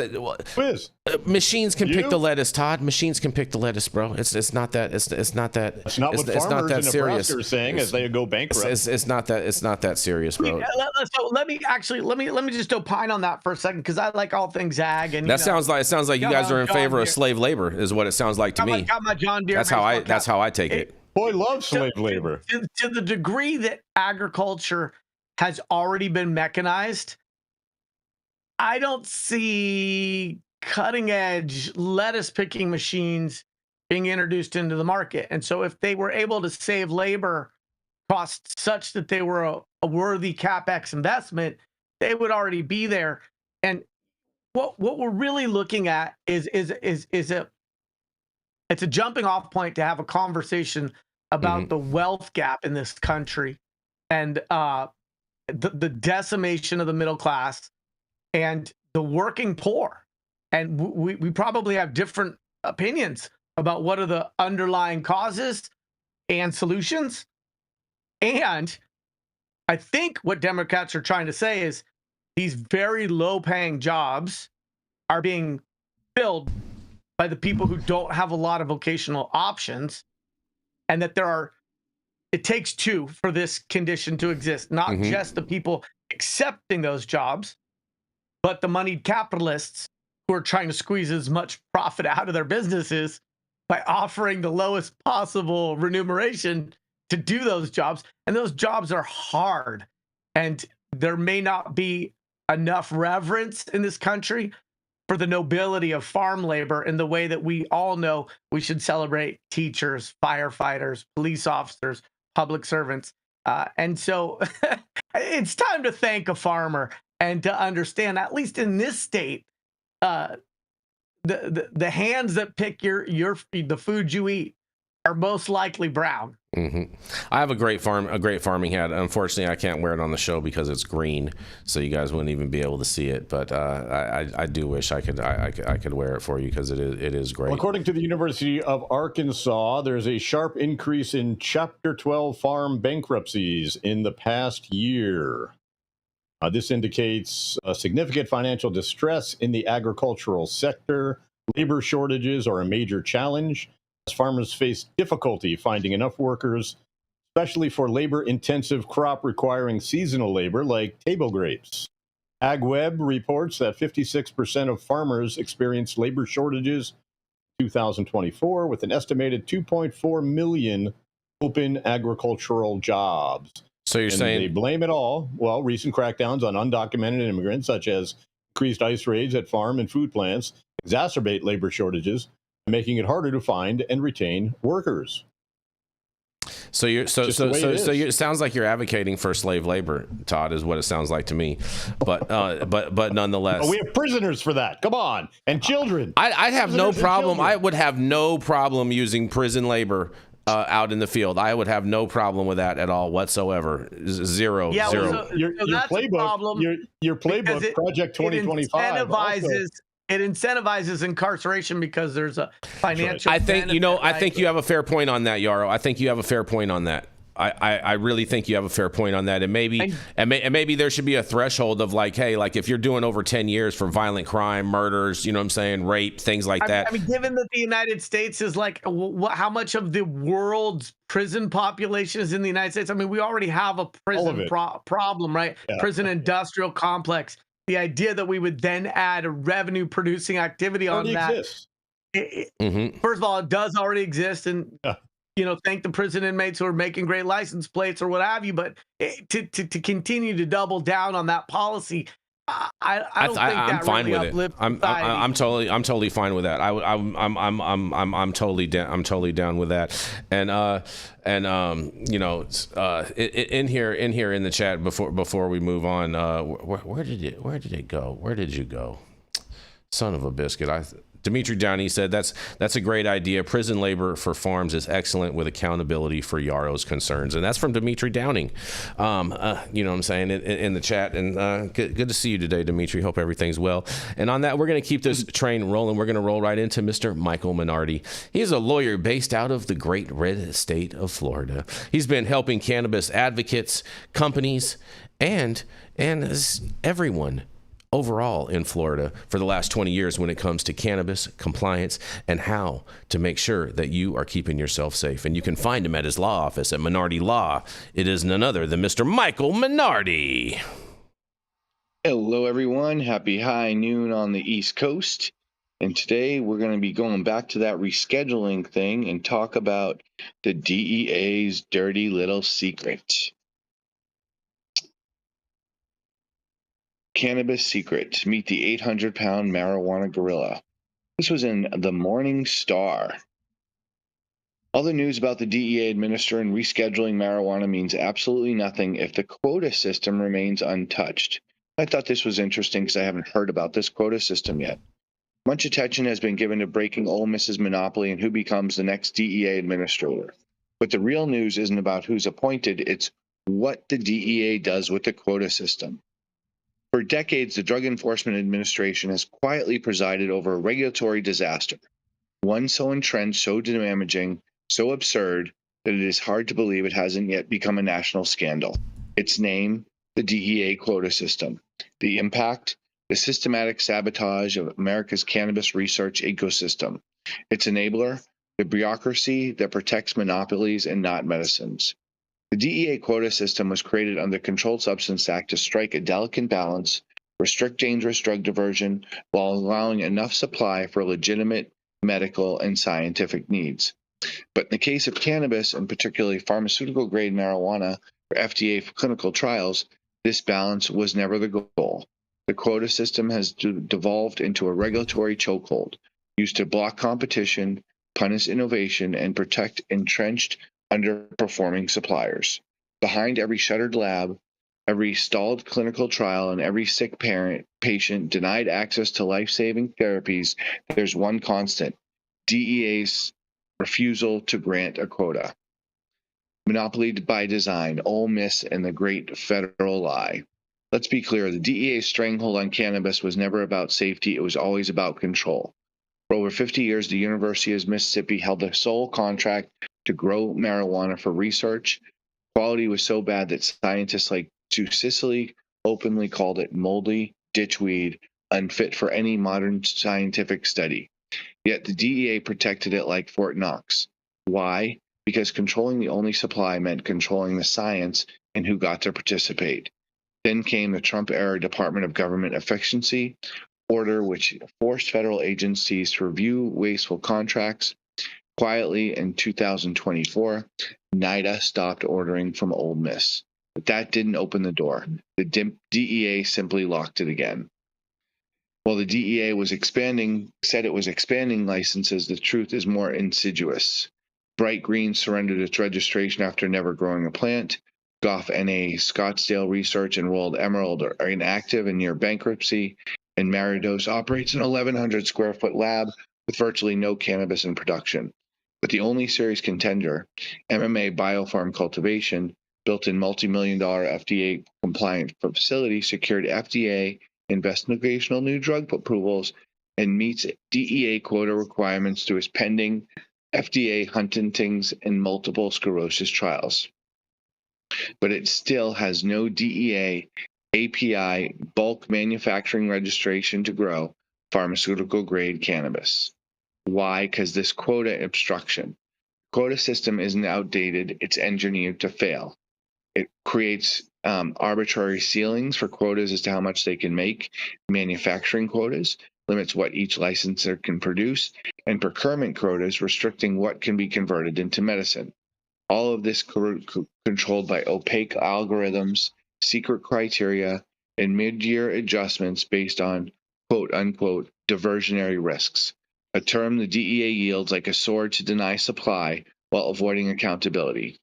Machines can pick the lettuce, Todd. Machines can pick the lettuce, bro. It's not that. It's not that. It's not what farmers in Nebraska are saying as they go bankrupt. It's not that serious, bro. So let me just opine on that for a second, because I like all things ag, and it sounds like you guys are in favor of slave labor, is what it sounds like to me. Got my John Deere. That's how I take it. Boy loves slave labor. To the degree that agriculture has already been mechanized, I don't see cutting edge lettuce picking machines being introduced into the market. And so if they were able to save labor costs such that they were a worthy CapEx investment, they would already be there. And what we're really looking at is a jumping off point to have a conversation about the wealth gap in this country and the decimation of the middle class and the working poor. And we probably have different opinions about what are the underlying causes and solutions. And I think what Democrats are trying to say is these very low-paying jobs are being filled by the people who don't have a lot of vocational options, and that it takes two for this condition to exist, not just the people accepting those jobs, but the moneyed capitalists who are trying to squeeze as much profit out of their businesses by offering the lowest possible remuneration to do those jobs. And those jobs are hard. And there may not be enough reverence in this country for the nobility of farm labor in the way that we all know we should celebrate teachers, firefighters, police officers, public servants. And so it's time to thank a farmer and to understand, at least in this state, the hands that pick the food you eat are most likely brown. I have a great farming hat. Unfortunately, I can't wear it on the show because it's green, so you guys wouldn't even be able to see it. But I do wish I could wear it for you because it is great. Well, according to the University of Arkansas, there's a sharp increase in Chapter 12 farm bankruptcies in the past year. This indicates significant financial distress in the agricultural sector. Labor shortages are a major challenge as farmers face difficulty finding enough workers, especially for labor-intensive crop requiring seasonal labor like table grapes. AgWeb reports that 56% of farmers experienced labor shortages in 2024, with an estimated 2.4 million open agricultural jobs. So you're saying they blame it all? Well, recent crackdowns on undocumented immigrants, such as increased ICE raids at farm and food plants, exacerbate labor shortages, making it harder to find and retain workers. So it sounds like you're advocating for slave labor, Todd, is what it sounds like to me. But nonetheless, we have prisoners for that. Come on, and children. I'd have no problem. I would have no problem using prison labor out in the field. I would have no problem with that at all whatsoever. Zero. Yeah, zero. So your playbook, your playbook, Project 2025. It incentivizes incarceration because there's a financial. I think you have a fair point on that, Yarrow. I think you have a fair point on that. I really think you have a fair point on that, and maybe there should be a threshold of like, hey, like if you're doing over 10 years for violent crime, murders, you know what I'm saying, rape, things like that. I mean, given that the United States is like, how much of the world's prison population is in the United States? I mean, we already have a prison problem, right? Yeah. Prison industrial complex. The idea that we would then add a revenue producing activity on that. First of all, it does already exist, and thank the prison inmates who are making great license plates or what have you. But to continue to double down on that policy, I don't think I'm fine really with it. I'm totally fine with that. I'm totally down with that. And in here in the chat before we move on, where did it go? Where did you go? Son of a biscuit. Dimitri Downey said that's a great idea. Prison labor for farms is excellent with accountability for Yarrow's concerns, and that's from Dimitri Downing. You know what I'm saying in the chat. And good to see you today, Dimitri. Hope everything's well. And on that, we're going to keep this train rolling. We're going to roll right into Mr. Michael Minardi. He's a lawyer based out of the great red state of Florida. He's been helping cannabis advocates, companies, and everyone overall in Florida for the last 20 years when it comes to cannabis compliance and how to make sure that you are keeping yourself safe. And you can find him at his law office at Minardi Law. It is none other than Mr. Michael Minardi. Hello, everyone. Happy high noon on the East Coast. And today we're going to be going back to that rescheduling thing and talk about the DEA's dirty little secret. Cannabis secret. Meet the 800-pound marijuana gorilla. This was in the Morning Star. All the news about the DEA administering rescheduling marijuana means absolutely nothing if the quota system remains untouched. I thought this was interesting because I haven't heard about this quota system yet. Much attention has been given to breaking Ole Miss's monopoly and who becomes the next DEA administrator. But the real news isn't about who's appointed, it's what the DEA does with the quota system. For decades, the Drug Enforcement Administration has quietly presided over a regulatory disaster, one so entrenched, so damaging, so absurd that it is hard to believe it hasn't yet become a national scandal. Its name, the DEA quota system. The impact, the systematic sabotage of America's cannabis research ecosystem. Its enabler, the bureaucracy that protects monopolies and not medicines. The DEA quota system was created under the Controlled Substances Act to strike a delicate balance, restrict dangerous drug diversion, while allowing enough supply for legitimate medical and scientific needs. But in the case of cannabis, and particularly pharmaceutical-grade marijuana for FDA clinical trials, this balance was never the goal. The quota system has devolved into a regulatory chokehold, used to block competition, punish innovation, and protect entrenched, underperforming suppliers. Behind every shuttered lab, every stalled clinical trial, and every sick patient denied access to life-saving therapies, there's one constant: DEA's refusal to grant a quota. Monopoly by design, Ole Miss, and the great federal lie. Let's be clear, the DEA's stranglehold on cannabis was never about safety, it was always about control. For over 50 years, the University of Mississippi held the sole contract to grow marijuana for research. Quality was so bad that scientists like Sicily openly called it moldy ditchweed, unfit for any modern scientific study. Yet the DEA protected it like Fort Knox. Why? Because controlling the only supply meant controlling the science and who got to participate. Then came the Trump-era Department of Government Efficiency order, which forced federal agencies to review wasteful contracts. Quietly, in 2024, NIDA stopped ordering from Ole Miss. But that didn't open the door. The DEA simply locked it again. While the DEA said it was expanding licenses, the truth is more insidious. Bright Green surrendered its registration after never growing a plant. Goff NA Scottsdale Research and World Emerald are inactive and near bankruptcy. And Maridos operates an 1,100 square foot lab with virtually no cannabis in production. But the only serious contender, MMA Biofarm Cultivation, built in multi-million-dollar FDA-compliant facility, secured FDA investigational new drug approvals and meets DEA quota requirements through its pending FDA Huntington's and multiple sclerosis trials. But it still has no DEA API bulk manufacturing registration to grow pharmaceutical-grade cannabis. Why? Because this quota obstruction. Quota system isn't outdated, it's engineered to fail. It creates arbitrary ceilings for quotas as to how much they can make, manufacturing quotas, limits what each licensor can produce, and procurement quotas restricting what can be converted into medicine. All of this controlled by opaque algorithms, secret criteria, and mid-year adjustments based on quote-unquote diversionary risks, a term the DEA yields like a sword to deny supply while avoiding accountability.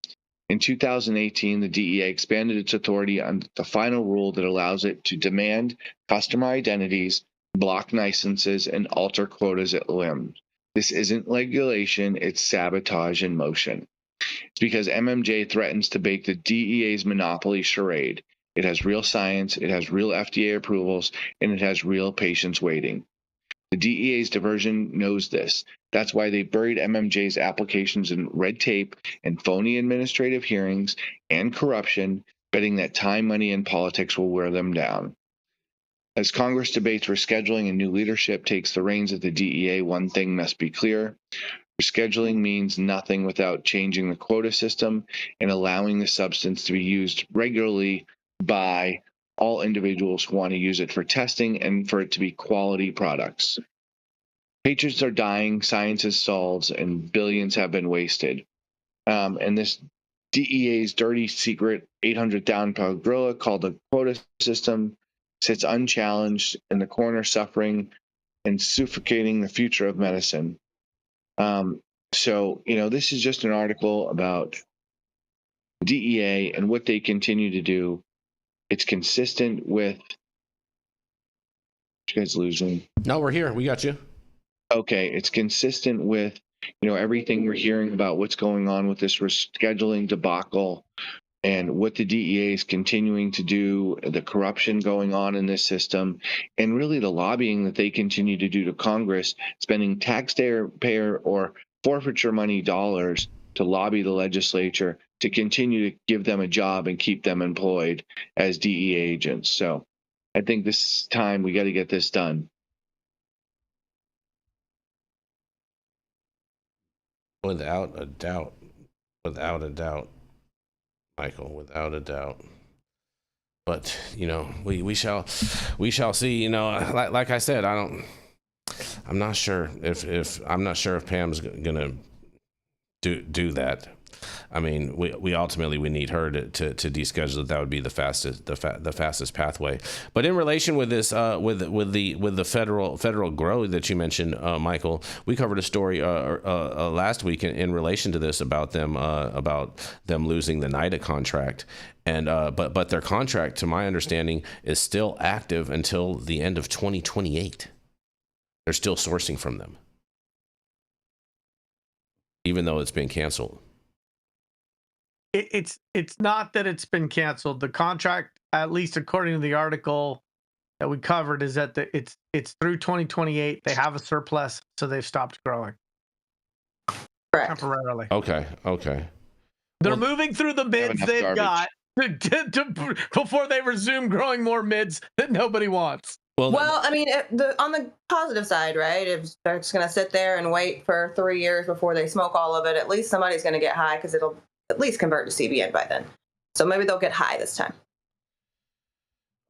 In 2018, the DEA expanded its authority on the final rule that allows it to demand customer identities, block licenses, and alter quotas at whim. This isn't regulation, it's sabotage in motion. It's because MMJ threatens to bake the DEA's monopoly charade. It has real science, it has real FDA approvals, and it has real patients waiting. The DEA's diversion knows this. That's why they buried MMJ's applications in red tape and phony administrative hearings and corruption, betting that time, money, and politics will wear them down. As Congress debates rescheduling and new leadership takes the reins of the DEA, one thing must be clear. Rescheduling means nothing without changing the quota system and allowing the substance to be used regularly by all individuals who want to use it for testing and for it to be quality products. Patients are dying, science is stalled, and billions have been wasted. And this DEA's dirty secret 800,000-pound gorilla called the quota system sits unchallenged in the corner, suffering and suffocating the future of medicine. So, this is just an article about DEA and what they continue to do. It's consistent with. You guys losing? No, we're here. We got you. Okay, it's consistent with everything we're hearing about what's going on with this rescheduling debacle and what the DEA is continuing to do, the corruption going on in this system, and really the lobbying that they continue to do to Congress, spending taxpayer or forfeiture money dollars to lobby the legislature to continue to give them a job and keep them employed as DEA agents. So I think this time we got to get this done. Without a doubt, Michael, without a doubt. But we shall see. Like I said, I'm not sure if Pam's gonna do that. I mean, we ultimately need her to deschedule it. That would be the fastest pathway. But in relation with this, with the federal grow that you mentioned, Michael, we covered a story last week in relation to this about them losing the NIDA contract, and but their contract, to my understanding, is still active until the end of 2028. They're still sourcing from them, even though it's been canceled. It's not that it's been canceled. The contract, at least according to the article that we covered, is that it's through 2028. They have a surplus, so they've stopped growing. Correct. Temporarily. Okay. They're moving through the mids they've got before they resume growing more mids that nobody wants. Well, I mean, on the positive side, right? If they're just going to sit there and wait for 3 years before they smoke all of it, at least somebody's going to get high because it'll at least convert to CBN by then. So maybe they'll get high this time.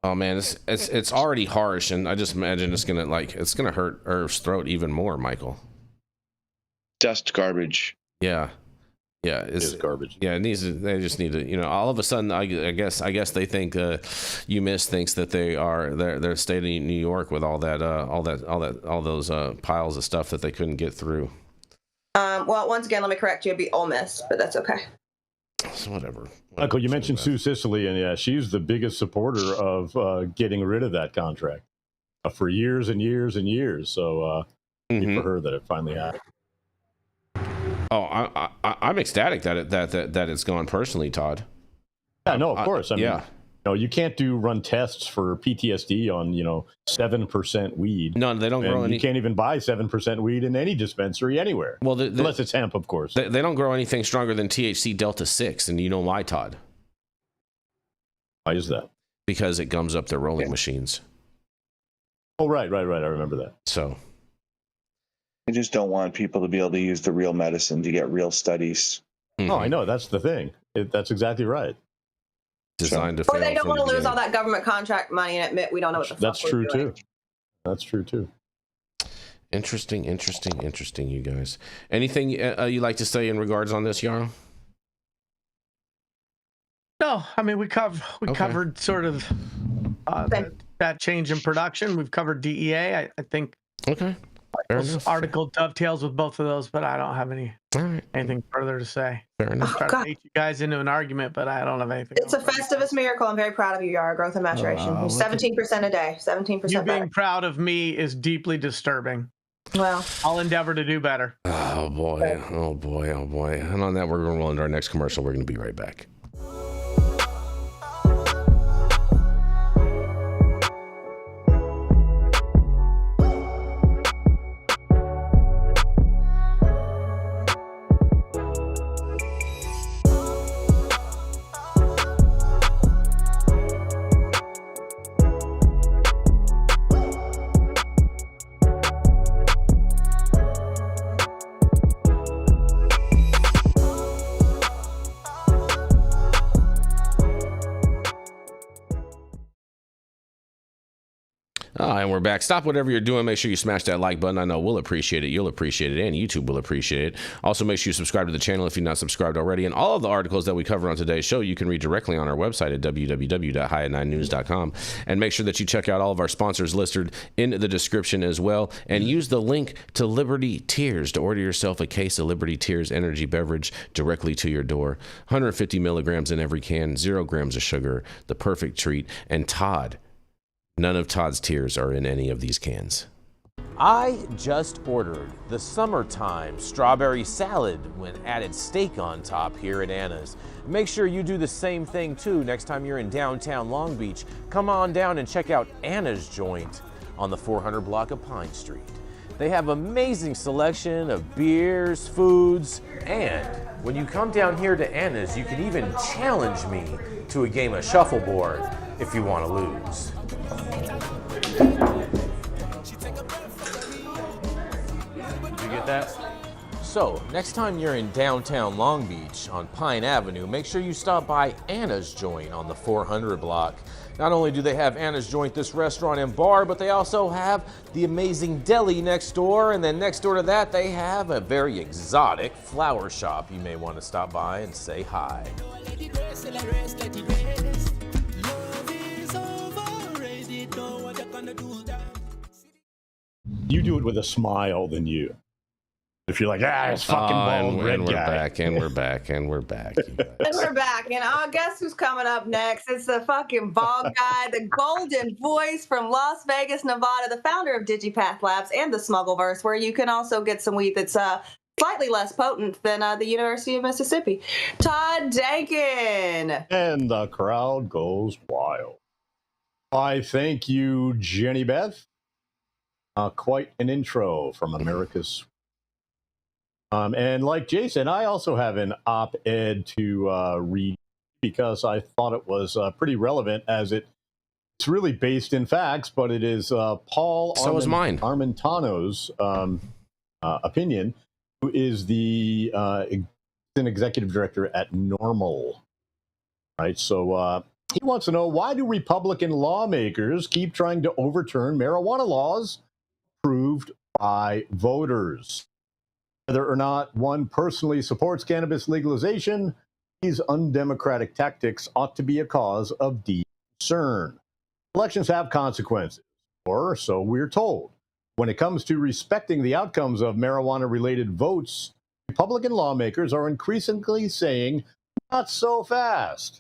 Oh man, it's already harsh, and I just imagine it's gonna hurt Irv's throat even more, Michael. Dust garbage. Yeah, it's garbage. Yeah, they just need to, all of a sudden, I guess they think UMISS thinks that they're staying in New York with all those piles of stuff that they couldn't get through. Well, once again, let me correct you. It'd be Ole Miss, but that's okay. So whatever. Michael, you mentioned Sue Sicily, and yeah, she's the biggest supporter of getting rid of that contract for years and years and years. So for her that it finally happened. Oh, I'm ecstatic that it's gone personally, Todd. Yeah, no, of course. I mean, yeah. You can't run tests for PTSD on 7% weed. No, they don't grow any. You can't even buy 7% weed in any dispensary anywhere. Well, unless it's hemp, of course. They don't grow anything stronger than THC Delta 6, and you know why, Todd? Why is that? Because it gums up their rolling machines. Oh, right. I remember that. So. I just don't want people to be able to use the real medicine to get real studies. Mm-hmm. Oh, I know. That's the thing. That's exactly right. Designed to fail. Or they don't want to lose all that government contract money and admit we don't know what the fuck That's true doing. too. That's true too. Interesting, you guys. Anything you like to say in regards on this, Yarrow? No, I mean we covered sort of that change in production. We've covered DEA. I think. Okay. This article dovetails with both of those, but I don't have anything further to say. Fair enough. I'm trying to take you guys into an argument, but I don't have anything. It's a Festivus miracle. I'm very proud of you, Yarrow. Growth and maturation. 17% a day. 17%. You being proud of me is deeply disturbing. Well, I'll endeavor to do better. Oh boy. And on that, we're going to roll into our next commercial. We're going to be right back. And we're back. Stop whatever you're doing. Make sure you smash that like button. I know we'll appreciate it. You'll appreciate it. And YouTube will appreciate it. Also, make sure you subscribe to the channel if you're not subscribed already. And all of the articles that we cover on today's show, you can read directly on our website at www.highat9news.com. And make sure that you check out all of our sponsors listed in the description as well. And use the link to Liberty Tears to order yourself a case of Liberty Tears energy beverage directly to your door. 150 milligrams in every can, 0 grams of sugar, the perfect treat. And Todd, none of Todd's tears are in any of these cans. I just ordered the summertime strawberry salad when added steak on top here at Anna's. Make sure you do the same thing too next time you're in downtown Long Beach. Come on down and check out Anna's joint on the 400 block of Pine Street. They have amazing selection of beers, foods, and when you come down here to Anna's, you can even challenge me to a game of shuffleboard if you want to lose. Did you get that? So, next time you're in downtown Long Beach on Pine Avenue, make sure you stop by Anna's Joint on the 400 block. Not only do they have Anna's Joint, this restaurant and bar, but they also have the amazing deli next door, and then next door to that they have a very exotic flower shop. You may want to stop by and say hi. You do it with a smile than you. If you're like, it's fucking bald red guy. And we're back. And we're back. And guess who's coming up next? It's the fucking bald guy, the golden voice from Las Vegas, Nevada, the founder of Digipath Labs and the Smuggleverse, where you can also get some weed that's slightly less potent than the University of Mississippi. Todd Denkin. And the crowd goes wild. I thank you, Jenny Beth. Quite an intro from America's. And like Jason, I also have an op-ed to read because I thought it was pretty relevant, as it's really based in facts, but it is Paul Armentano's opinion, who is the an executive director at Normal. Right, so he wants to know, why do Republican lawmakers keep trying to overturn marijuana laws approved by voters? Whether or not one personally supports cannabis legalization, these undemocratic tactics ought to be a cause of deep concern. Elections have consequences, or so we're told. When it comes to respecting the outcomes of marijuana-related votes, Republican lawmakers are increasingly saying, not so fast.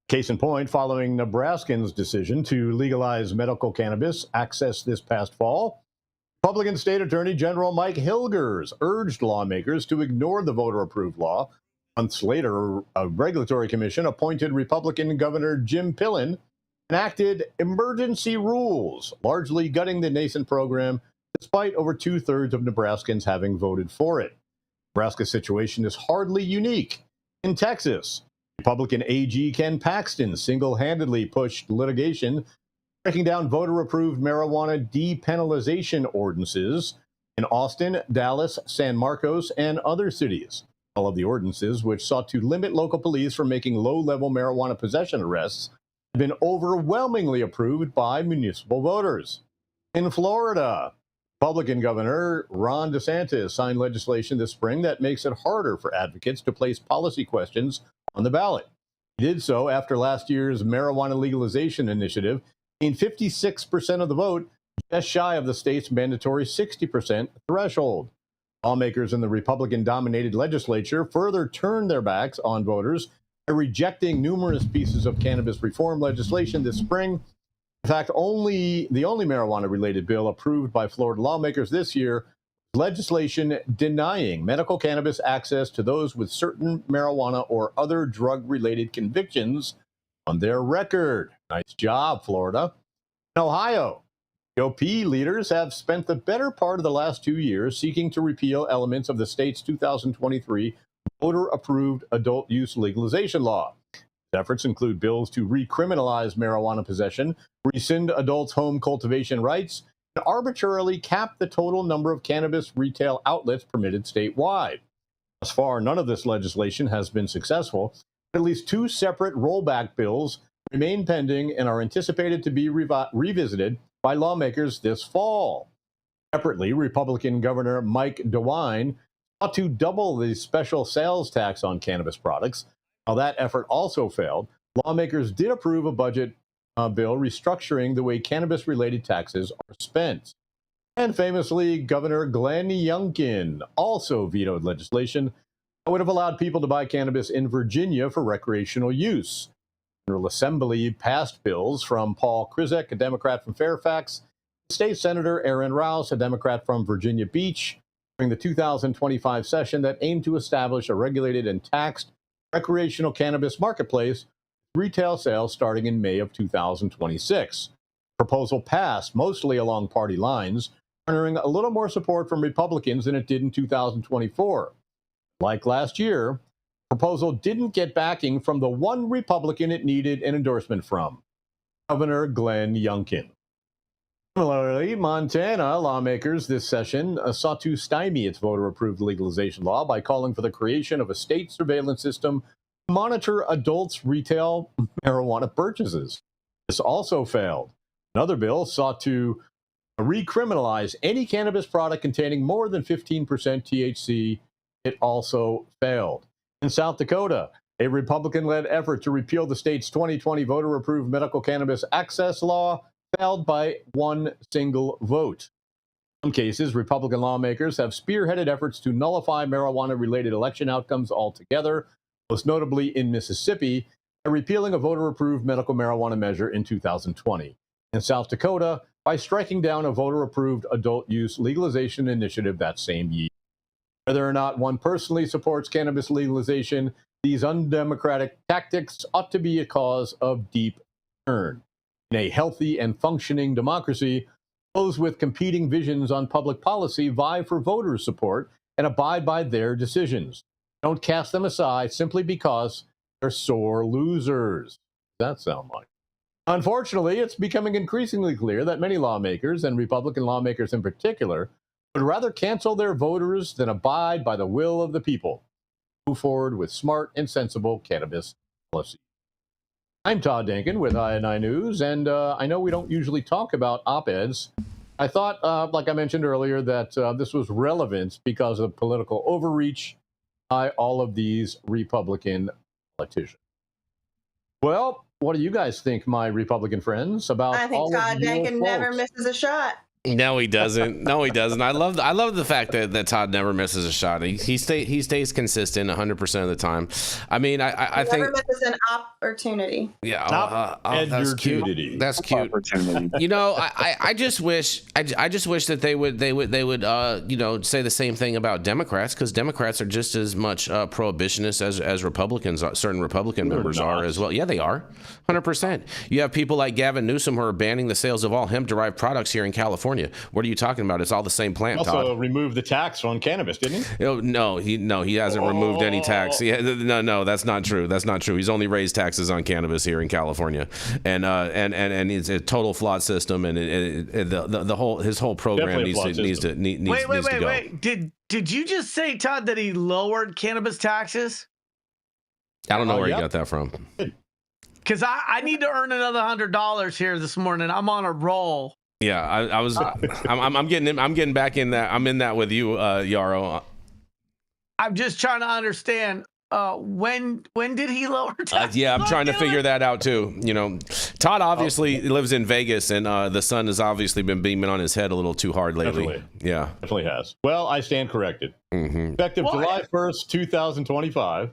Case in point, following Nebraska's decision to legalize medical cannabis access this past fall, Republican State Attorney General Mike Hilgers urged lawmakers to ignore the voter-approved law. Months later, a regulatory commission appointed Republican Governor Jim Pillen enacted emergency rules, largely gutting the nascent program, despite over 2/3 of Nebraskans having voted for it. Nebraska's situation is hardly unique. In Texas, Republican AG Ken Paxton single-handedly pushed litigation breaking down voter-approved marijuana depenalization ordinances in Austin, Dallas, San Marcos, and other cities. All of the ordinances, which sought to limit local police from making low-level marijuana possession arrests, have been overwhelmingly approved by municipal voters. In Florida, Republican Governor Ron DeSantis signed legislation this spring that makes it harder for advocates to place policy questions on the ballot. He did so after last year's marijuana legalization initiative gained 56% of the vote, just shy of the state's mandatory 60% threshold. Lawmakers in the Republican-dominated legislature further turned their backs on voters by rejecting numerous pieces of cannabis reform legislation this spring. In fact, the only marijuana-related bill approved by Florida lawmakers this year was legislation denying medical cannabis access to those with certain marijuana or other drug-related convictions on their record. Nice job, Florida. In Ohio, GOP leaders have spent the better part of the last 2 years seeking to repeal elements of the state's 2023 voter-approved adult use legalization law. These efforts include bills to recriminalize marijuana possession, rescind adults' home cultivation rights, and arbitrarily cap the total number of cannabis retail outlets permitted statewide. Thus far, none of this legislation has been successful. At least 2 separate rollback bills remain pending and are anticipated to be revisited by lawmakers this fall. Separately, Republican Governor Mike DeWine sought to double the special sales tax on cannabis products. While that effort also failed, lawmakers did approve a budget bill restructuring the way cannabis-related taxes are spent. And famously, Governor Glenn Youngkin also vetoed legislation that would have allowed people to buy cannabis in Virginia for recreational use. The General Assembly passed bills from Paul Krizek, a Democrat from Fairfax, State Senator Aaron Rouse, a Democrat from Virginia Beach, during the 2025 session that aimed to establish a regulated and taxed recreational cannabis marketplace, retail sales starting in May of 2026. Proposal passed mostly along party lines, garnering a little more support from Republicans than it did in 2024. Like last year, the proposal didn't get backing from the one Republican it needed an endorsement from, Governor Glenn Youngkin. Similarly, Montana lawmakers this session sought to stymie its voter-approved legalization law by calling for the creation of a state surveillance system to monitor adults' retail marijuana purchases. This also failed. Another bill sought to recriminalize any cannabis product containing more than 15% THC. It also failed. In South Dakota, a Republican-led effort to repeal the state's 2020 voter-approved medical cannabis access law failed by one single vote. In some cases, Republican lawmakers have spearheaded efforts to nullify marijuana-related election outcomes altogether, most notably in Mississippi, by repealing a voter-approved medical marijuana measure in 2020. In South Dakota, by striking down a voter-approved adult use legalization initiative that same year. Whether or not one personally supports cannabis legalization, these undemocratic tactics ought to be a cause of deep concern. In a healthy and functioning democracy, those with competing visions on public policy vie for voters' support and abide by their decisions. Don't cast them aside simply because they're sore losers. That sound like? Unfortunately, it's becoming increasingly clear that many lawmakers, and Republican lawmakers in particular, would rather cancel their voters than abide by the will of the people. Move forward with smart and sensible cannabis policy. I'm Todd Denkin with INI News, and I know we don't usually talk about op-eds. I thought, like I mentioned earlier, that this was relevant because of political overreach by all of these Republican politicians. Well, what do you guys think, my Republican friends, about I think Todd Denkin never misses a shot. No, he doesn't. No, he doesn't. I love the fact that Todd never misses a shot. He stays consistent 100% of the time. I mean, I think never misses an opportunity. Yeah, that's cute. That's cute. You know, I just wish that they would you know, say the same thing about Democrats, because Democrats are just as much prohibitionists as Republicans. Certain Republican members are as well. Yeah, they are 100%. You have people like Gavin Newsom who are banning the sales of all hemp-derived products here in California. What are you talking about? It's all the same plant. Also Todd removed the tax on cannabis, didn't he? No, he hasn't removed any tax. No, that's not true. That's not true. He's only raised taxes on cannabis here in California, and it's a total flawed system, and his whole program needs to go. Wait. Did you just say, Todd, that he lowered cannabis taxes? I don't know where he got that from. Because I need to earn another $100 here this morning. I'm on a roll. Yeah, I'm getting back in that. I'm in that with you, Yarrow. I'm just trying to understand when did he lower taxes? Yeah, I'm trying to figure that out too. You know, Todd obviously lives in Vegas, and the sun has obviously been beaming on his head a little too hard lately. Definitely has. Well, I stand corrected. Mm-hmm. Effective July 1st, 2025.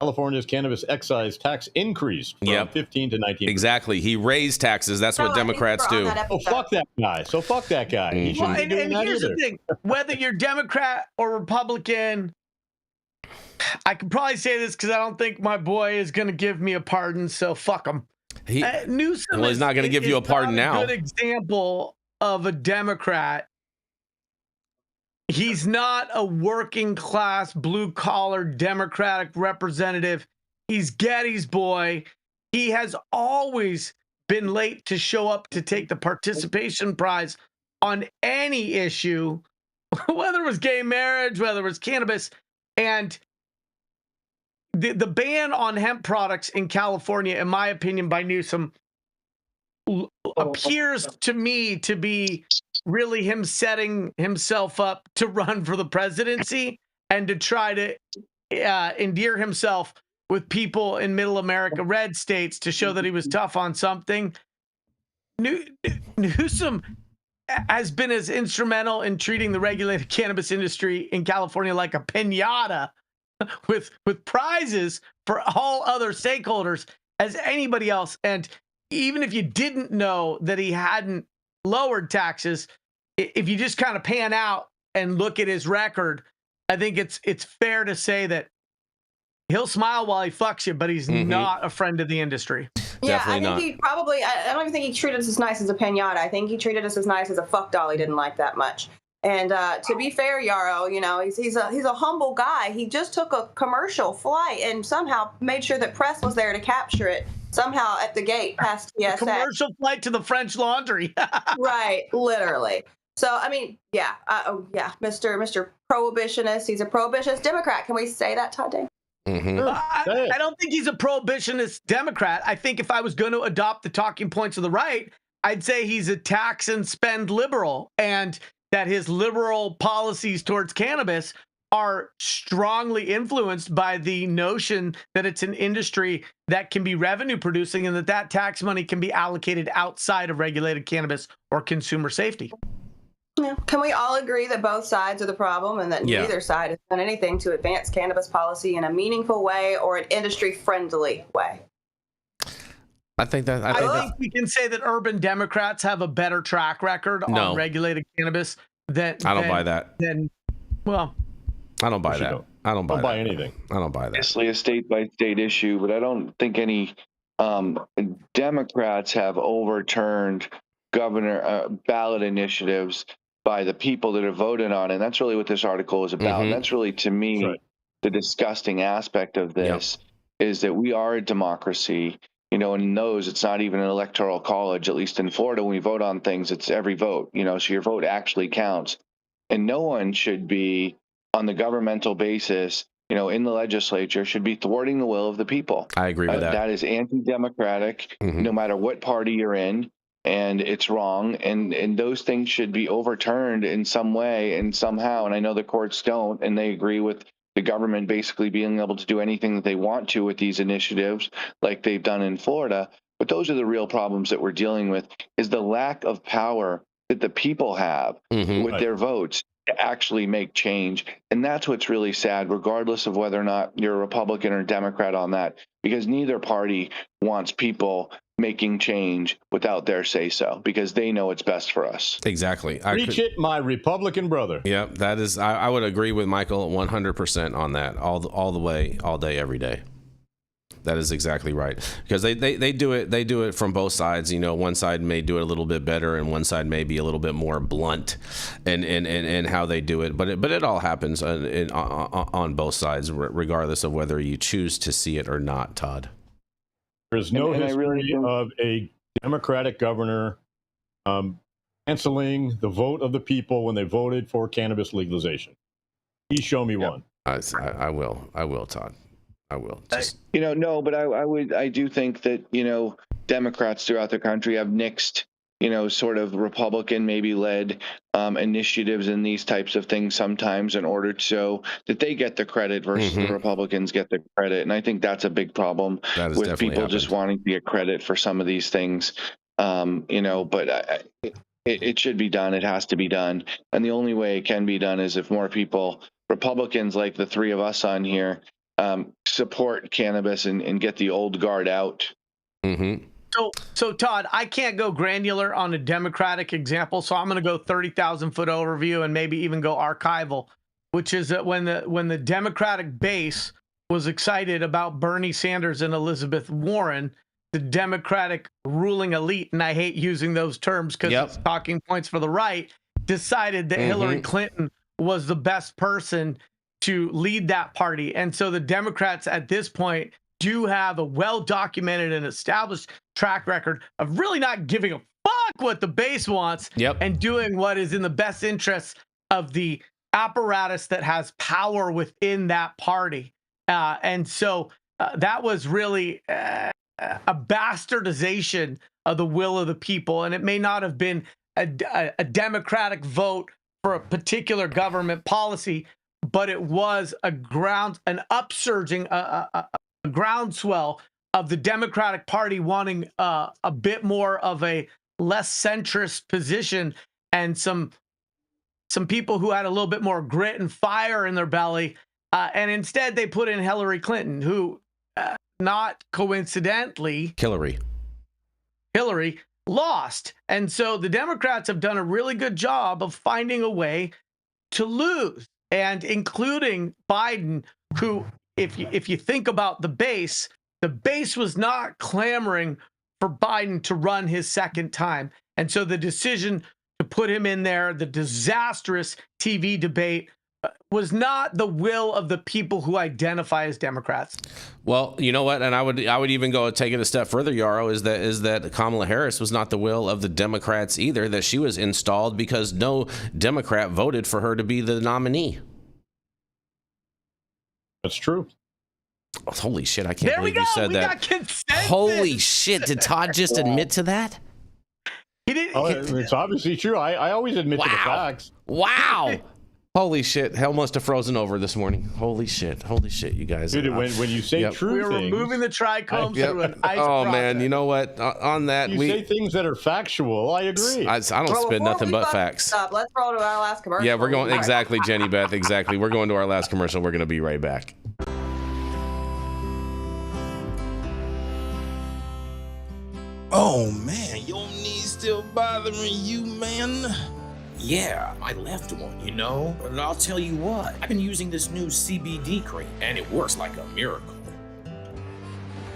California's cannabis excise tax increased from 15 to 19%. Exactly. He raised taxes. That's what Democrats do. Oh, fuck that guy. Mm-hmm. Well, and here's the thing. Whether you're Democrat or Republican, I can probably say this because I don't think my boy is going to give me a pardon, so fuck him. Newsom he's not going to give you a pardon now. Good example of a Democrat. He's not a working class, blue collar Democratic representative. He's Getty's boy. He has always been late to show up to take the participation prize on any issue, whether it was gay marriage, whether it was cannabis. And the ban on hemp products in California, in my opinion, by Newsom, appears to me to be really him setting himself up to run for the presidency and to try to endear himself with people in middle America, red states, to show that he was tough on something. Newsom has been as instrumental in treating the regulated cannabis industry in California like a piñata with prizes for all other stakeholders as anybody else. And even if you didn't know that he hadn't lowered taxes, if you just kind of pan out and look at his record, I think it's fair to say that he'll smile while he fucks you, but he's not a friend of the industry. Yeah, I think he probably, I don't even think he treated us as nice as a piñata. I think he treated us as nice as a fuck doll he didn't like that much. And to be fair, Yarrow, you know, he's a humble guy. He just took a commercial flight and somehow made sure that press was there to capture it. Somehow at the gate past TSA. Commercial flight to the French Laundry. Right, literally. So, I mean, yeah, Mr. Prohibitionist. He's a prohibitionist Democrat. Can we say that, Todd Denkin? I don't think he's a prohibitionist Democrat. I think if I was going to adopt the talking points of the right, I'd say he's a tax and spend liberal, and that his liberal policies towards cannabis are strongly influenced by the notion that it's an industry that can be revenue producing and that tax money can be allocated outside of regulated cannabis or consumer safety. Yeah. Can we all agree that both sides are the problem and that neither side has done anything to advance cannabis policy in a meaningful way or an industry-friendly way? I think we can say that urban Democrats have a better track record on regulated cannabis than I don't buy that. I don't buy that. I don't buy anything. I don't buy that. It's a state-by-state issue, but I don't think any Democrats have overturned governor ballot initiatives by the people that have voted on it. And that's really what this article is about. And that's really, to me, the disgusting aspect of this is that we are a democracy. You know, and those, it's not even an electoral college. At least in Florida, when we vote on things, it's every vote, you know, so your vote actually counts. And no one should be, on the governmental basis, you know, in the legislature, should be thwarting the will of the people. I agree with that. That is anti-democratic, no matter what party you're in. And it's wrong, and those things should be overturned in some way and somehow. And I know the courts don't, and they agree with the government basically being able to do anything that they want to with these initiatives, like they've done in Florida. But those are the real problems that we're dealing with: is the lack of power that the people have with their votes to actually make change. And that's what's really sad, regardless of whether or not you're a Republican or Democrat on that, because neither party wants people making change without their say-so, because they know it's best for us. Exactly. Preach it, my Republican brother. Yeah, that is, I would agree with Michael 100% on that, all the way, all day, every day. That is exactly right, because they do it from both sides. You know, one side may do it a little bit better, and one side may be a little bit more blunt, and how they do it. But it all happens on both sides, regardless of whether you choose to see it or not. Todd, there's no history of a Democratic governor canceling the vote of the people when they voted for cannabis legalization. Please show me one. I will, Todd. I will. No, but I do think that, you know, Democrats throughout the country have nixed, you know, sort of Republican maybe led initiatives in these types of things sometimes in order so that they get the credit versus the Republicans get the credit. And I think that's a big problem with people just wanting to get credit for some of these things. You know, but it should be done. It has to be done. And the only way it can be done is if more people, Republicans like the three of us on here, support cannabis and get the old guard out. So Todd, I can't go granular on a Democratic example, so I'm going to go 30,000 foot overview and maybe even go archival, which is that when the Democratic base was excited about Bernie Sanders and Elizabeth Warren, the Democratic ruling elite, and I hate using those terms because it's talking points for the right, decided that Hillary Clinton was the best person to lead that party. And so the Democrats at this point do have a well-documented and established track record of really not giving a fuck what the base wants and doing what is in the best interests of the apparatus that has power within that party. And so that was really a bastardization of the will of the people, and it may not have been a democratic vote for a particular government policy, but it was an upsurging, a groundswell of the Democratic Party wanting a bit more of a less centrist position, and some people who had a little bit more grit and fire in their belly. And instead they put in Hillary Clinton, who not coincidentally, Hillary lost. And so the Democrats have done a really good job of finding a way to lose, and including Biden, who, if you think about the base was not clamoring for Biden to run his second time. And so the decision to put him in there, the disastrous TV debate, was not the will of the people who identify as Democrats. Well, you know what, and I would even go take it a step further, Yarrow, is that Kamala Harris was not the will of the Democrats either, that she was installed because no Democrat voted for her to be the nominee. That's true. Oh, holy shit, I can't believe you said that. Holy shit, did Todd just admit to that? It's obviously true. I always admit to the facts. Wow. Holy shit, hell must have frozen over this morning. Holy shit, you guys. Dude, when you say true things. We're removing the trichomes through an ice process. Man, you know what? On that, you say things that are factual. I agree. I don't spit nothing but facts. Let's roll to our last commercial. Yeah, we're going, exactly, Jenny Beth, exactly. We're going to our last commercial. We're going to be right back. Oh man, your knees still bothering you, man? Yeah, my left one, you know? But I'll tell you what, I've been using this new CBD cream, and it works like a miracle.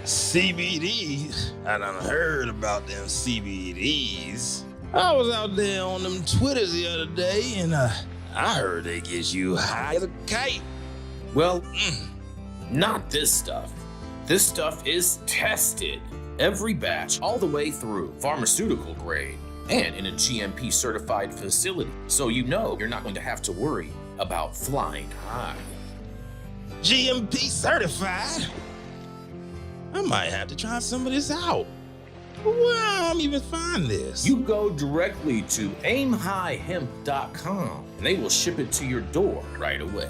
CBDs? I done heard about them CBDs. I was out there on them Twitters the other day, and I heard they get you high as a kite. Well, not this stuff. This stuff is tested. Every batch, all the way through, pharmaceutical grade, and in a GMP certified facility, so you know you're not going to have to worry about flying high. GMP certified? I might have to try some of this out. Where I'm even find this? You go directly to aimhighhemp.com and they will ship it to your door right away.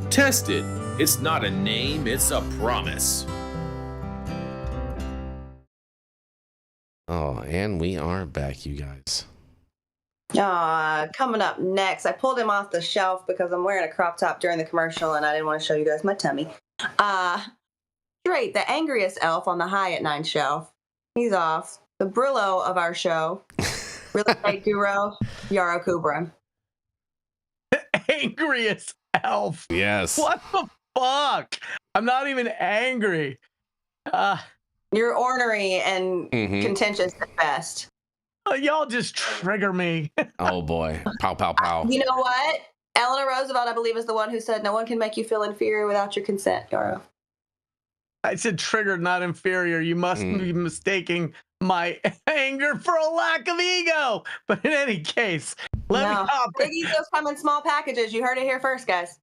Test it. It's not a name, it's a promise. Oh, and we are back, you guys. Coming up next, I pulled him off the shelf because I'm wearing a crop top during the commercial and I didn't want to show you guys my tummy. Straight, the angriest elf on the High at 9 shelf. He's off. The Brillo of our show, real estate guru, Yarrow Kubrin. Angriest elf. Yes. What the fuck? I'm not even angry. You're ornery and contentious at best. Y'all just trigger me. Oh boy. Pow, pow, pow. You know what? Eleanor Roosevelt, I believe, is the one who said, "No one can make you feel inferior without your consent," Yarrow. I said triggered, not inferior. You must be mistaking my anger for a lack of ego. But in any case, let me hop. Big egos come in small packages. You heard it here first, guys.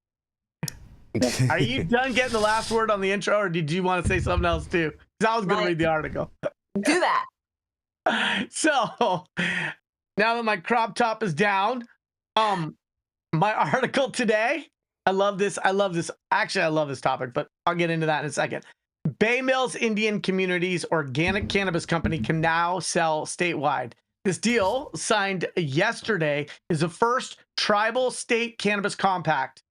Are you done getting the last word on the intro, or did you want to say something else too? Because I was going to read the article. Do that. So now that my crop top is down, my article today, I love this. Actually, I love this topic, but I'll get into that in a second. Bay Mills Indian Community's organic cannabis company can now sell statewide. This deal, signed yesterday, is the first tribal state cannabis compact.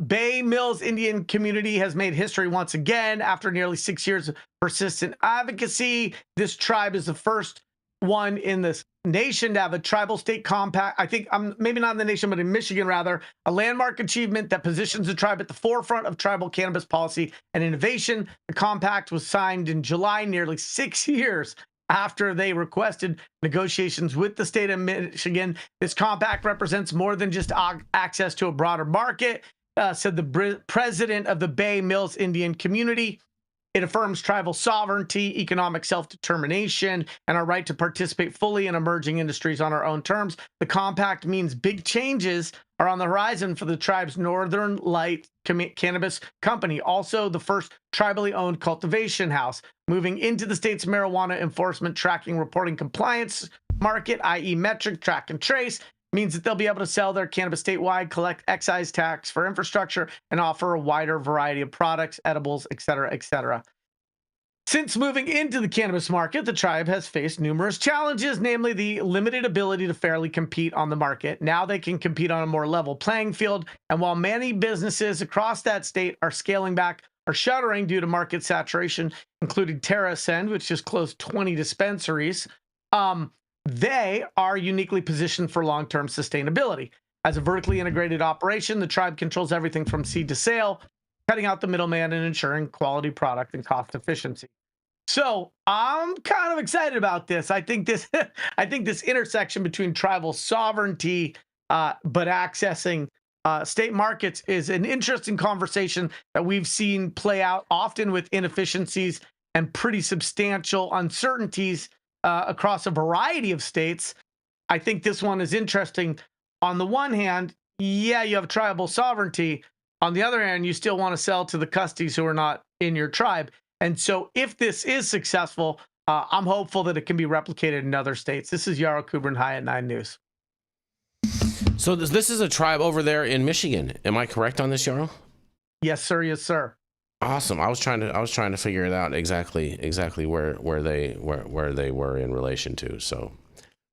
Bay Mills Indian Community has made history once again after nearly 6 years of persistent advocacy. This tribe is the first one in this nation to have a tribal state compact. I think maybe not in the nation, but in Michigan rather, a landmark achievement that positions the tribe at the forefront of tribal cannabis policy and innovation. The compact was signed in July, nearly 6 years after they requested negotiations with the state of Michigan. This compact represents more than just access to a broader market, said the president of the Bay Mills Indian Community. It affirms tribal sovereignty, economic self-determination, and our right to participate fully in emerging industries on our own terms. The compact means big changes are on the horizon for the tribe's Northern Light Cannabis Company, also the first tribally owned cultivation house, moving into the state's marijuana enforcement tracking reporting compliance market, i.e. metric, track, and trace, means that they'll be able to sell their cannabis statewide, collect excise tax for infrastructure, and offer a wider variety of products, edibles, et cetera, et cetera. Since moving into the cannabis market, the tribe has faced numerous challenges, namely the limited ability to fairly compete on the market. Now they can compete on a more level playing field, and while many businesses across that state are scaling back or shuttering due to market saturation, including TerraSend, which just closed 20 dispensaries, they are uniquely positioned for long-term sustainability. As a vertically integrated operation, the tribe controls everything from seed to sale, cutting out the middleman and ensuring quality product and cost efficiency. So I'm kind of excited about this. I think this intersection between tribal sovereignty but accessing state markets is an interesting conversation that we've seen play out often with inefficiencies and pretty substantial uncertainties across a variety of states. I think this one is interesting. On the one hand, yeah, you have tribal sovereignty. On the other hand, you still want to sell to the custies who are not in your tribe. And so if this is successful, I'm hopeful that it can be replicated in other states. This is Yarrow Kubrin, High at 9 News. So this is a tribe over there in Michigan. Am I correct on this, Yarrow? Yes, sir. Yes, sir. Awesome. I was trying to figure it out exactly where they were in relation to. So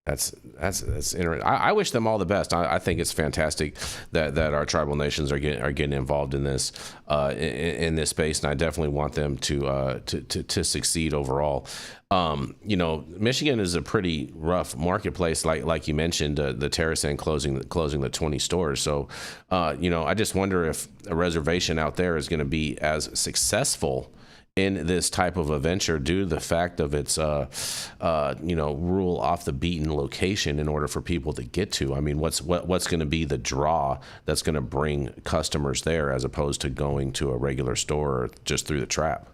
that's interesting. I wish them all the best. I think it's fantastic that our tribal nations are getting involved in this in this space, and I definitely want them to succeed overall. Michigan is a pretty rough marketplace, like you mentioned, the TerraSend closing the 20 stores. So, I just wonder if a reservation out there is going to be as successful in this type of a venture due to the fact of its, rural off the beaten location in order for people to get to. I mean, what's going to be the draw that's going to bring customers there as opposed to going to a regular store or just through the trap?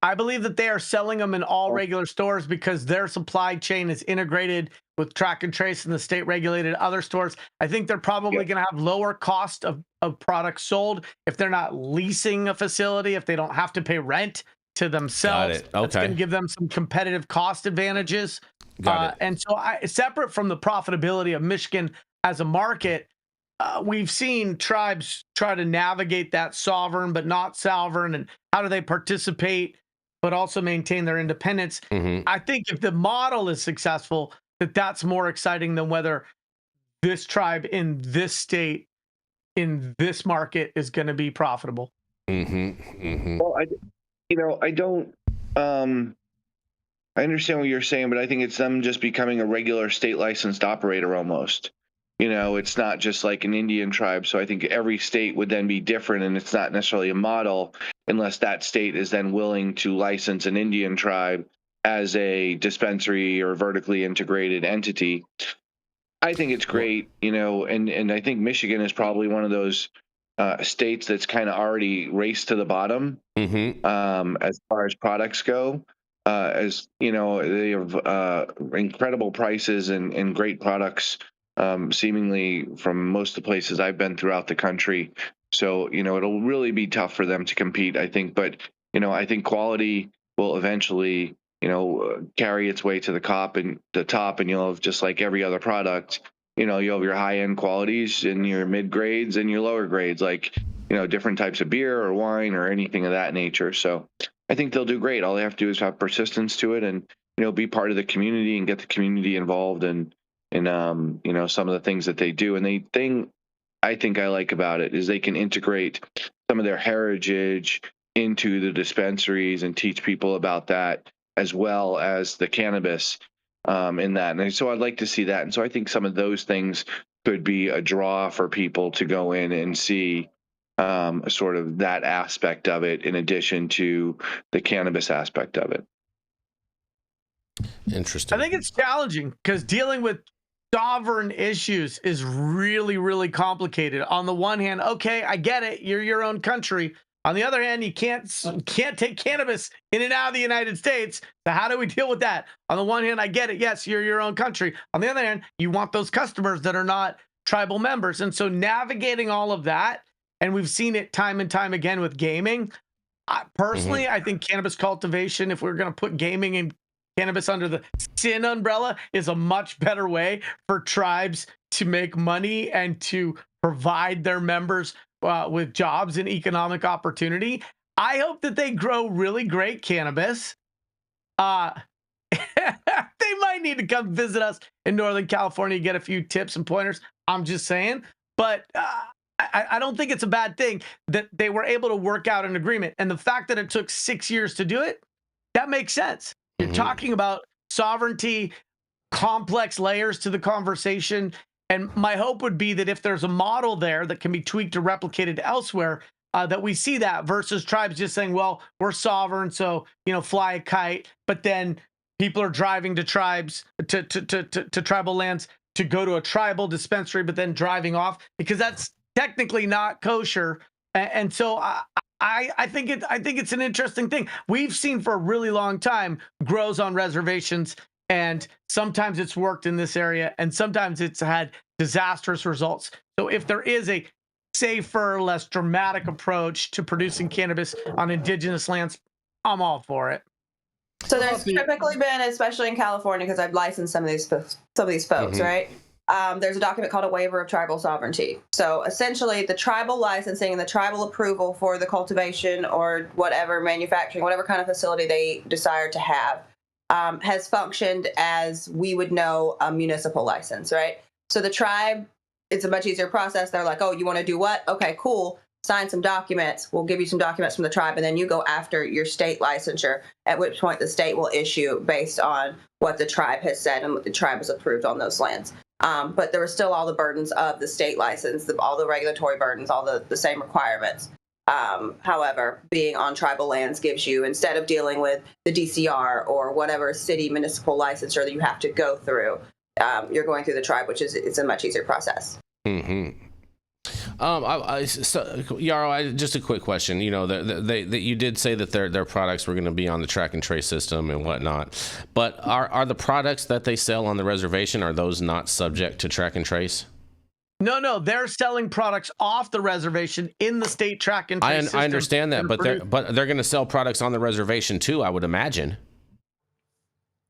I believe that they are selling them in all regular stores because their supply chain is integrated with track and trace and the state regulated other stores. I think they're probably going to have lower cost of products sold if they're not leasing a facility, if they don't have to pay rent to themselves. Got it. That's going to give them some competitive cost advantages. Got it. And so separate from the profitability of Michigan as a market, we've seen tribes try to navigate that sovereign but not sovereign, and how do they participate but also maintain their independence. Mm-hmm. I think if the model is successful, that's more exciting than whether this tribe in this state, in this market, is going to be profitable. Mm-hmm. Mm-hmm. Well, I don't. I understand what you're saying, but I think it's them just becoming a regular state licensed operator almost. It's not just like an Indian tribe. So I think every state would then be different, and it's not necessarily a model unless that state is then willing to license an Indian tribe as a dispensary or vertically integrated entity. I think it's great, and I think Michigan is probably one of those states that's kind of already raced to the bottom as far as products go. As they have incredible prices and great products. Seemingly from most of the places I've been throughout the country. So, it'll really be tough for them to compete, I think. But, I think quality will eventually, carry its way to the top, and you'll have, just like every other product, you'll have your high-end qualities and your mid-grades and your lower grades, like, different types of beer or wine or anything of that nature. So I think they'll do great. All they have to do is have persistence to it and, be part of the community and get the community involved in some of the things that they do. And the thing I think I like about it is they can integrate some of their heritage into the dispensaries and teach people about that, as well as the cannabis in that. And so I'd like to see that. And so I think some of those things could be a draw for people to go in and see sort of that aspect of it in addition to the cannabis aspect of it. Interesting. I think it's challenging because dealing with sovereign issues is really, really complicated. On the one hand, okay, I get it. You're your own country. On the other hand, you can't take cannabis in and out of the United States. So how do we deal with that? On the one hand, I get it. Yes, you're your own country. On the other hand, you want those customers that are not tribal members. And so navigating all of that, and we've seen it time and time again with gaming. Personally, I think cannabis cultivation, if we're going to put gaming and cannabis under the sin umbrella, is a much better way for tribes to make money and to provide their members with jobs and economic opportunity. I hope that they grow really great cannabis. They might need to come visit us in Northern California, get a few tips and pointers. I'm just saying. But I don't think it's a bad thing that they were able to work out an agreement. And the fact that it took 6 years to do it, that makes sense. You're talking about sovereignty, complex layers to the conversation. And my hope would be that if there's a model there that can be tweaked or replicated elsewhere, that we see that versus tribes just saying, well, we're sovereign, so, fly a kite. But then people are driving to tribes, to tribal lands to go to a tribal dispensary, but then driving off because that's technically not kosher. And so I think it's an interesting thing. We've seen for a really long time grows on reservations, and sometimes it's worked in this area, and sometimes it's had disastrous results. So if there is a safer, less dramatic approach to producing cannabis on indigenous lands, I'm all for it. So there's typically been, especially in California, because I've licensed some of these folks, right? There's a document called a waiver of tribal sovereignty. So essentially the tribal licensing and the tribal approval for the cultivation or whatever manufacturing, whatever kind of facility they desire to have, has functioned as we would know a municipal license, right? So the tribe, it's a much easier process. They're like, oh, you want to do what? Okay, cool. Sign some documents. We'll give you some documents from the tribe, and then you go after your state licensure, at which point the state will issue based on what the tribe has said and what the tribe has approved on those lands. But there were still all the burdens of the state license, all the regulatory burdens, all the same requirements. However, being on tribal lands gives you, instead of dealing with the DCR or whatever city municipal licensure that you have to go through, you're going through the tribe, which is it's a much easier process. Yarrow, just a quick question. You did say that their products were going to be on the track and trace system and whatnot, but are the products that they sell on the reservation, are those not subject to track and trace? No, they're selling products off the reservation in the state track and trace system. I understand that, but they're going to sell products on the reservation too, I would imagine.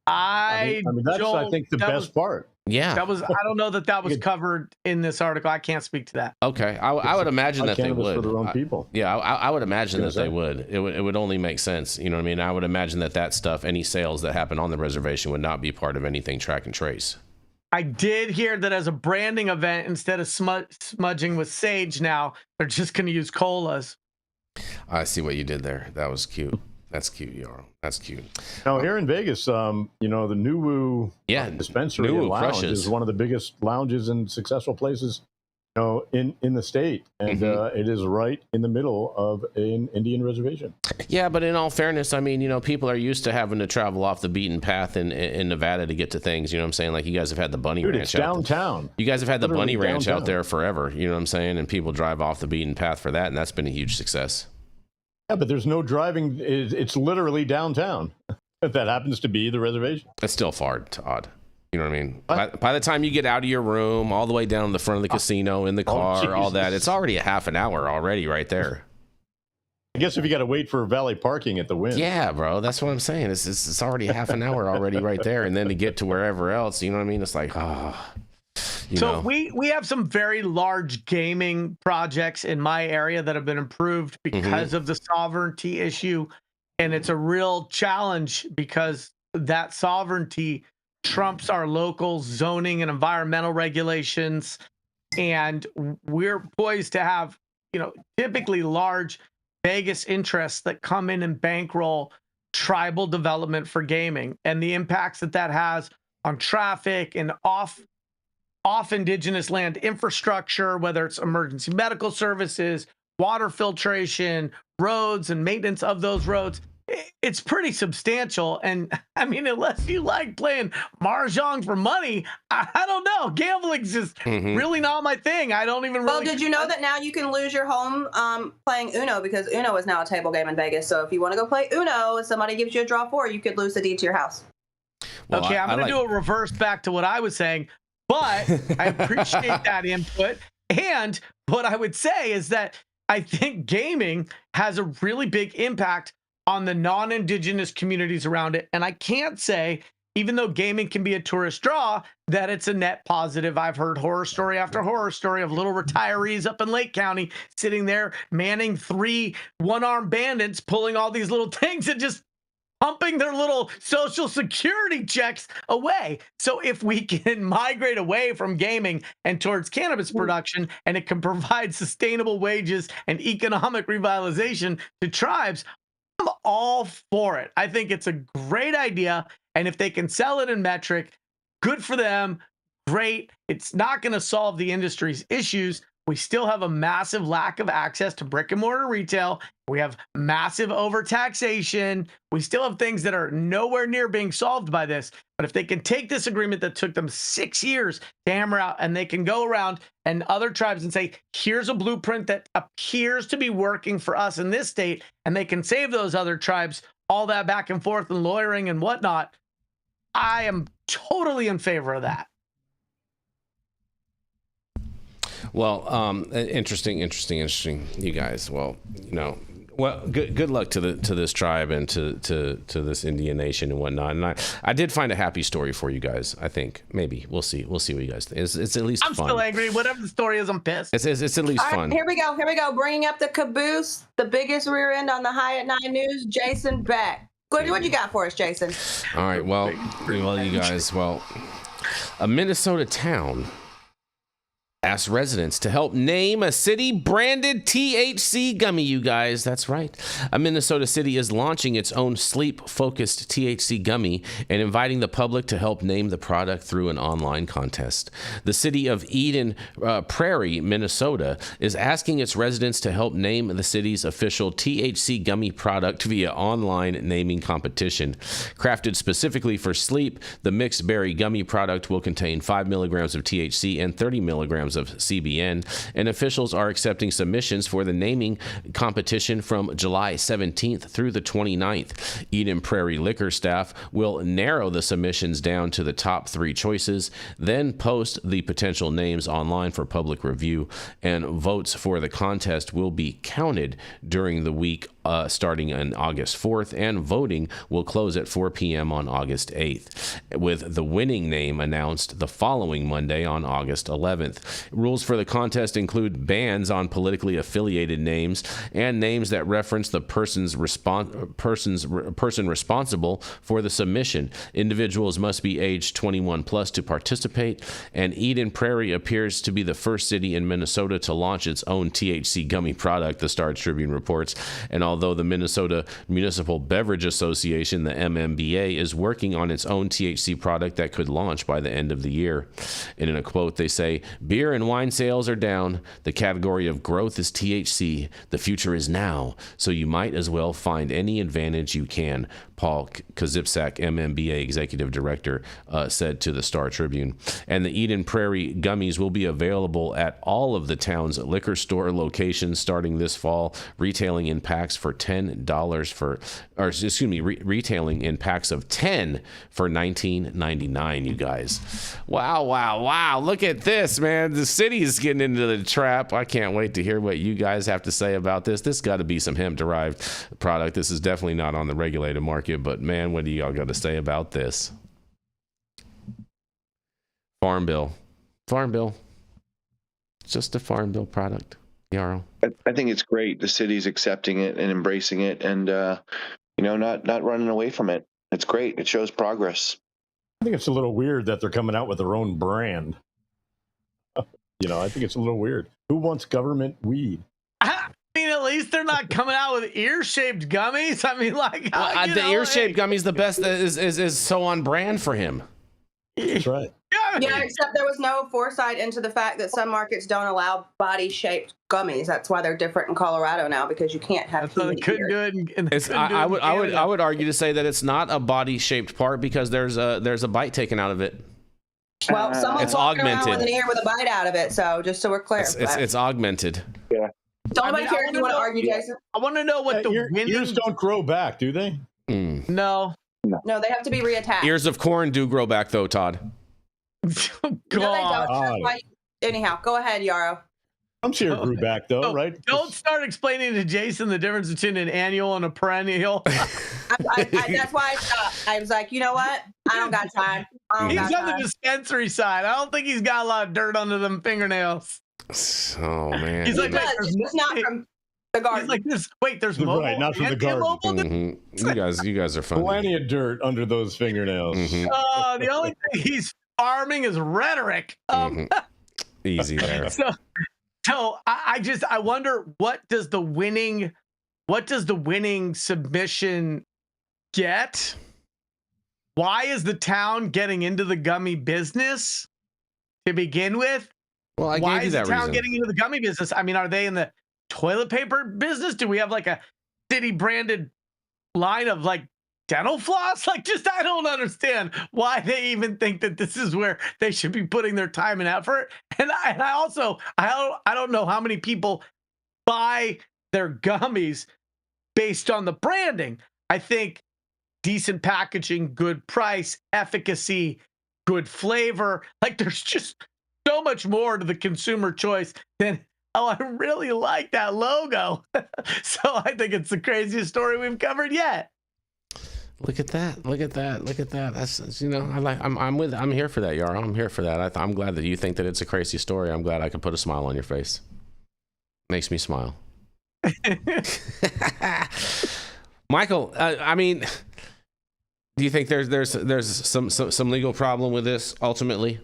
I mean that's I think the best part. Yeah, I don't know that was covered in this article. I can't speak to that. Okay, I would imagine that they would. For their own people. I would imagine that they would. It would only make sense. You know what I mean? I would imagine that stuff, any sales that happen on the reservation, would not be part of anything track and trace. I did hear that as a branding event, instead of smudging with sage, now they're just going to use colas. I see what you did there. That was cute. That's cute, Yarrow. That's cute. Now here in Vegas, the Nuwu dispensary and lounge is one of the biggest lounges and successful places, in the state, and it is right in the middle of an Indian reservation. Yeah, but in all fairness, I mean, people are used to having to travel off the beaten path in Nevada to get to things. You know what I'm saying? Like, you guys have had the Bunny Ranch it's downtown. You guys have had the Literally Bunny Ranch downtown. out there forever. You know what I'm saying? And people drive off the beaten path for that, and that's been a huge success. Yeah, but there's no driving. It's literally downtown. That happens to be the reservation. It's still far, Todd. You know what I mean? By the time you get out of your room, all the way down to the front of the casino, in the car, all that, it's already a half an hour already right there. I guess if you got to wait for valet parking at the Wynn. Yeah, bro, that's what I'm saying. It's already half an hour already right there, and then to get to wherever else, you know what I mean? It's like, we have some very large gaming projects in my area that have been improved because of the sovereignty issue, and it's a real challenge because that sovereignty trumps our local zoning and environmental regulations, and we're poised to have typically large Vegas interests that come in and bankroll tribal development for gaming, and the impacts that has on traffic and off indigenous land infrastructure, whether it's emergency medical services, water filtration, roads, and maintenance of those roads. It's pretty substantial. And I mean, unless you like playing mahjong for money, I don't know. Gambling's just really not my thing. I don't even really. Well, did you know that now you can lose your home playing Uno, because Uno is now a table game in Vegas. So if you want to go play Uno and somebody gives you a draw 4, you could lose the deed to your house. Well, okay, I'm going to do a reverse back to what I was saying. But I appreciate that input. And what I would say is that I think gaming has a really big impact on the non-Indigenous communities around it. And I can't say, even though gaming can be a tourist draw, that it's a net positive. I've heard horror story after horror story of little retirees up in Lake County sitting there manning 3 one-armed bandits, pulling all these little things and just pumping their little social security checks away. So if we can migrate away from gaming and towards cannabis production, and it can provide sustainable wages and economic revitalization to tribes, I'm all for it. I think it's a great idea. And if they can sell it in metric, good for them. Great. It's not going to solve the industry's issues. We still have a massive lack of access to brick and mortar retail. We have massive overtaxation. We still have things that are nowhere near being solved by this. But if they can take this agreement that took them 6 years to hammer out, and they can go around and other tribes and say, here's a blueprint that appears to be working for us in this state, and they can save those other tribes all that back and forth and lawyering and whatnot, I am totally in favor of that. Well, interesting, you guys. Well, good luck to this tribe and to this Indian nation and whatnot. And I did find a happy story for you guys. I think maybe we'll see what you guys think. It's at least I'm fun. still angry. Whatever the story is, I'm pissed. It's at least All right, fun. here we go. Bringing up the caboose, the biggest rear end on the High at 9 News, Jason Beck. What you got for us, Jason? All right. Well, you guys. Well, a Minnesota town asked residents to help name a city branded THC gummy, you guys. That's right. A Minnesota city is launching its own sleep-focused THC gummy and inviting the public to help name the product through an online contest. The city of Eden Prairie, Minnesota, is asking its residents to help name the city's official THC gummy product via online naming competition. Crafted specifically for sleep, the mixed berry gummy product will contain 5 milligrams of THC and 30 milligrams of CBN, and officials are accepting submissions for the naming competition from July 17th through the 29th. Eden Prairie liquor staff will narrow the submissions down to the top 3 choices, then post the potential names online for public review, and votes for the contest will be counted during the week starting on August 4th, and voting will close at 4 p.m. on August 8th, with the winning name announced the following Monday on August 11th. Rules for the contest include bans on politically affiliated names and names that reference the person responsible for the submission. Individuals must be aged 21 plus to participate, and Eden Prairie appears to be the first city in Minnesota to launch its own THC gummy product, the Star Tribune reports. And although the Minnesota Municipal Beverage Association, the MMBA, is working on its own THC product that could launch by the end of the year. And in a quote, they say, "Beer and wine sales are down. The category of growth is THC. The future is now, so you might as well find any advantage you can," Paul Kazipsak, MMBA Executive Director, said to the Star Tribune. And the Eden Prairie gummies will be available at all of the town's liquor store locations starting this fall, retailing in packs for retailing in packs of 10 for $19.99, you guys. Wow. Look at this, man. The city is getting into the trap. I can't wait to hear what you guys have to say about this. This got to be some hemp-derived product. This is definitely not on the regulated market, but man, what do y'all got to say about this? Farm bill. It's just a farm bill product. Yarrow. I think it's great. The city's accepting it and embracing it, and not running away from it. It's great. It shows progress. I think it's a little weird that they're coming out with their own brand. I think it's a little weird. Who wants government weed? I mean, at least they're not coming out with ear-shaped gummies. I mean, the ear-shaped gummy's the best. Is so on brand for him. That's right. Yeah, except there was no foresight into the fact that some markets don't allow body-shaped gummies. That's why they're different in Colorado now, because you can't have. So they couldn't do it. I would argue to say that it's not a body-shaped part because there's a bite taken out of it. Well, someone's it's walking augmented. around with an ear with a bite out of it. So just so we're clear, it's augmented. Yeah. Don't nobody care if you want to argue, Jason. I want to know what the ears don't grow back, do they? No, they have to be reattached. Ears of corn do grow back, though, Todd. Oh, No, they don't. God. Anyhow, go ahead, Yarrow. I'm sure it grew back though, right? Don't start explaining to Jason the difference between an annual and a perennial. That's why I stopped. I was like, you know what? I don't got time. He's on the dispensary side. I don't think he's got a lot of dirt under them fingernails. Oh man. He's like, it's not from the garden. He's like this. Wait, there's mobile. Right, not from the garden. You guys are funny. Plenty of dirt under those fingernails. The only thing he's farming is rhetoric. Easy there. So I wonder what does the winning submission get? Why is the town getting into the gummy business to begin with? Well, why is the town getting into the gummy business? I mean, are they in the toilet paper business? Do we have like a city branded line of like dental floss? Like, just I don't understand why they even think that this is where they should be putting their time and effort. And I also I don't know how many people buy their gummies based on the branding. I think decent packaging, good price, efficacy, good flavor. Like, there's just so much more to the consumer choice than, oh, I really like that logo. So I think it's the craziest story we've covered yet. Look at that! Look at that! Look at that! That's, you know, I'm here for that, Yarrow. I'm here for that. I'm glad that you think that it's a crazy story. I'm glad I can put a smile on your face. Makes me smile. Michael, I mean, do you think there's some legal problem with this ultimately?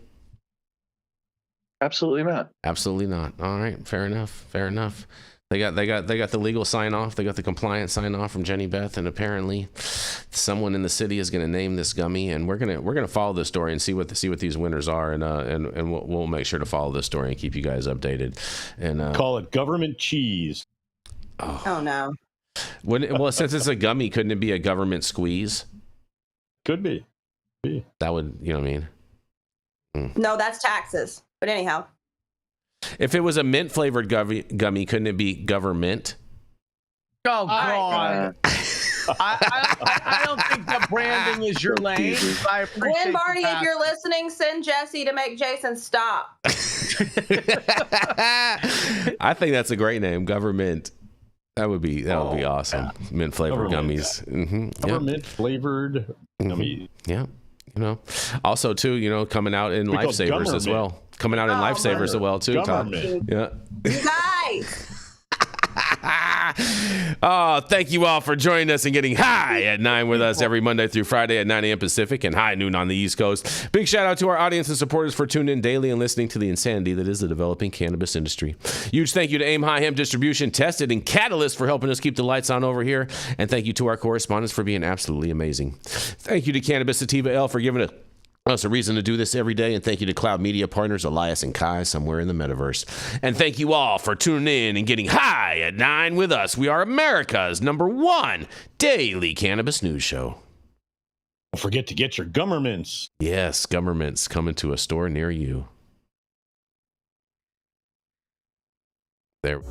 Absolutely not. Absolutely not. All right, fair enough. Fair enough. They got the legal sign off. They got the compliance sign off from Jenny Beth, and apparently, someone in the city is going to name this gummy, and we're gonna follow this story and see what these winners are, and we'll make sure to follow this story and keep you guys updated. And call it government cheese. Oh no. Well, since it's a gummy, couldn't it be a government squeeze? Could be. That would, you know what I mean? No, that's taxes. But anyhow. If it was a mint flavored gummy, couldn't it be government? Oh God! I don't think that branding is your lane. Gwen Barney, if you're listening, send Jesse to make Jason stop. I think that's a great name, government. That would be awesome. Yeah. Mint flavored gummies. Government flavored gummies. Yeah. You know, also too, you know, coming out in Lifesavers as well. Coming out in Lifesavers as well too, Todd. Yeah. You guys. Oh, thank you all for joining us and getting high at 9 with us every Monday through Friday at 9 a.m. Pacific and high noon on the East Coast. Big shout out to our audience and supporters for tuning in daily and listening to the insanity that is the developing cannabis industry. Huge thank you to Aim High Hemp Distribution, Tested, and Catalyst for helping us keep the lights on over here. And thank you to our correspondents for being absolutely amazing. Thank you to Cannabis Sativa L for giving us a reason to do this every day, and thank you to Cloud Media partners Elias and Kai somewhere in the metaverse. And thank you all for tuning in and getting high at 9 with us. We are America's #1 daily cannabis news show. Don't forget to get your Gummermints. Yes, Gummermints coming to a store near you. There.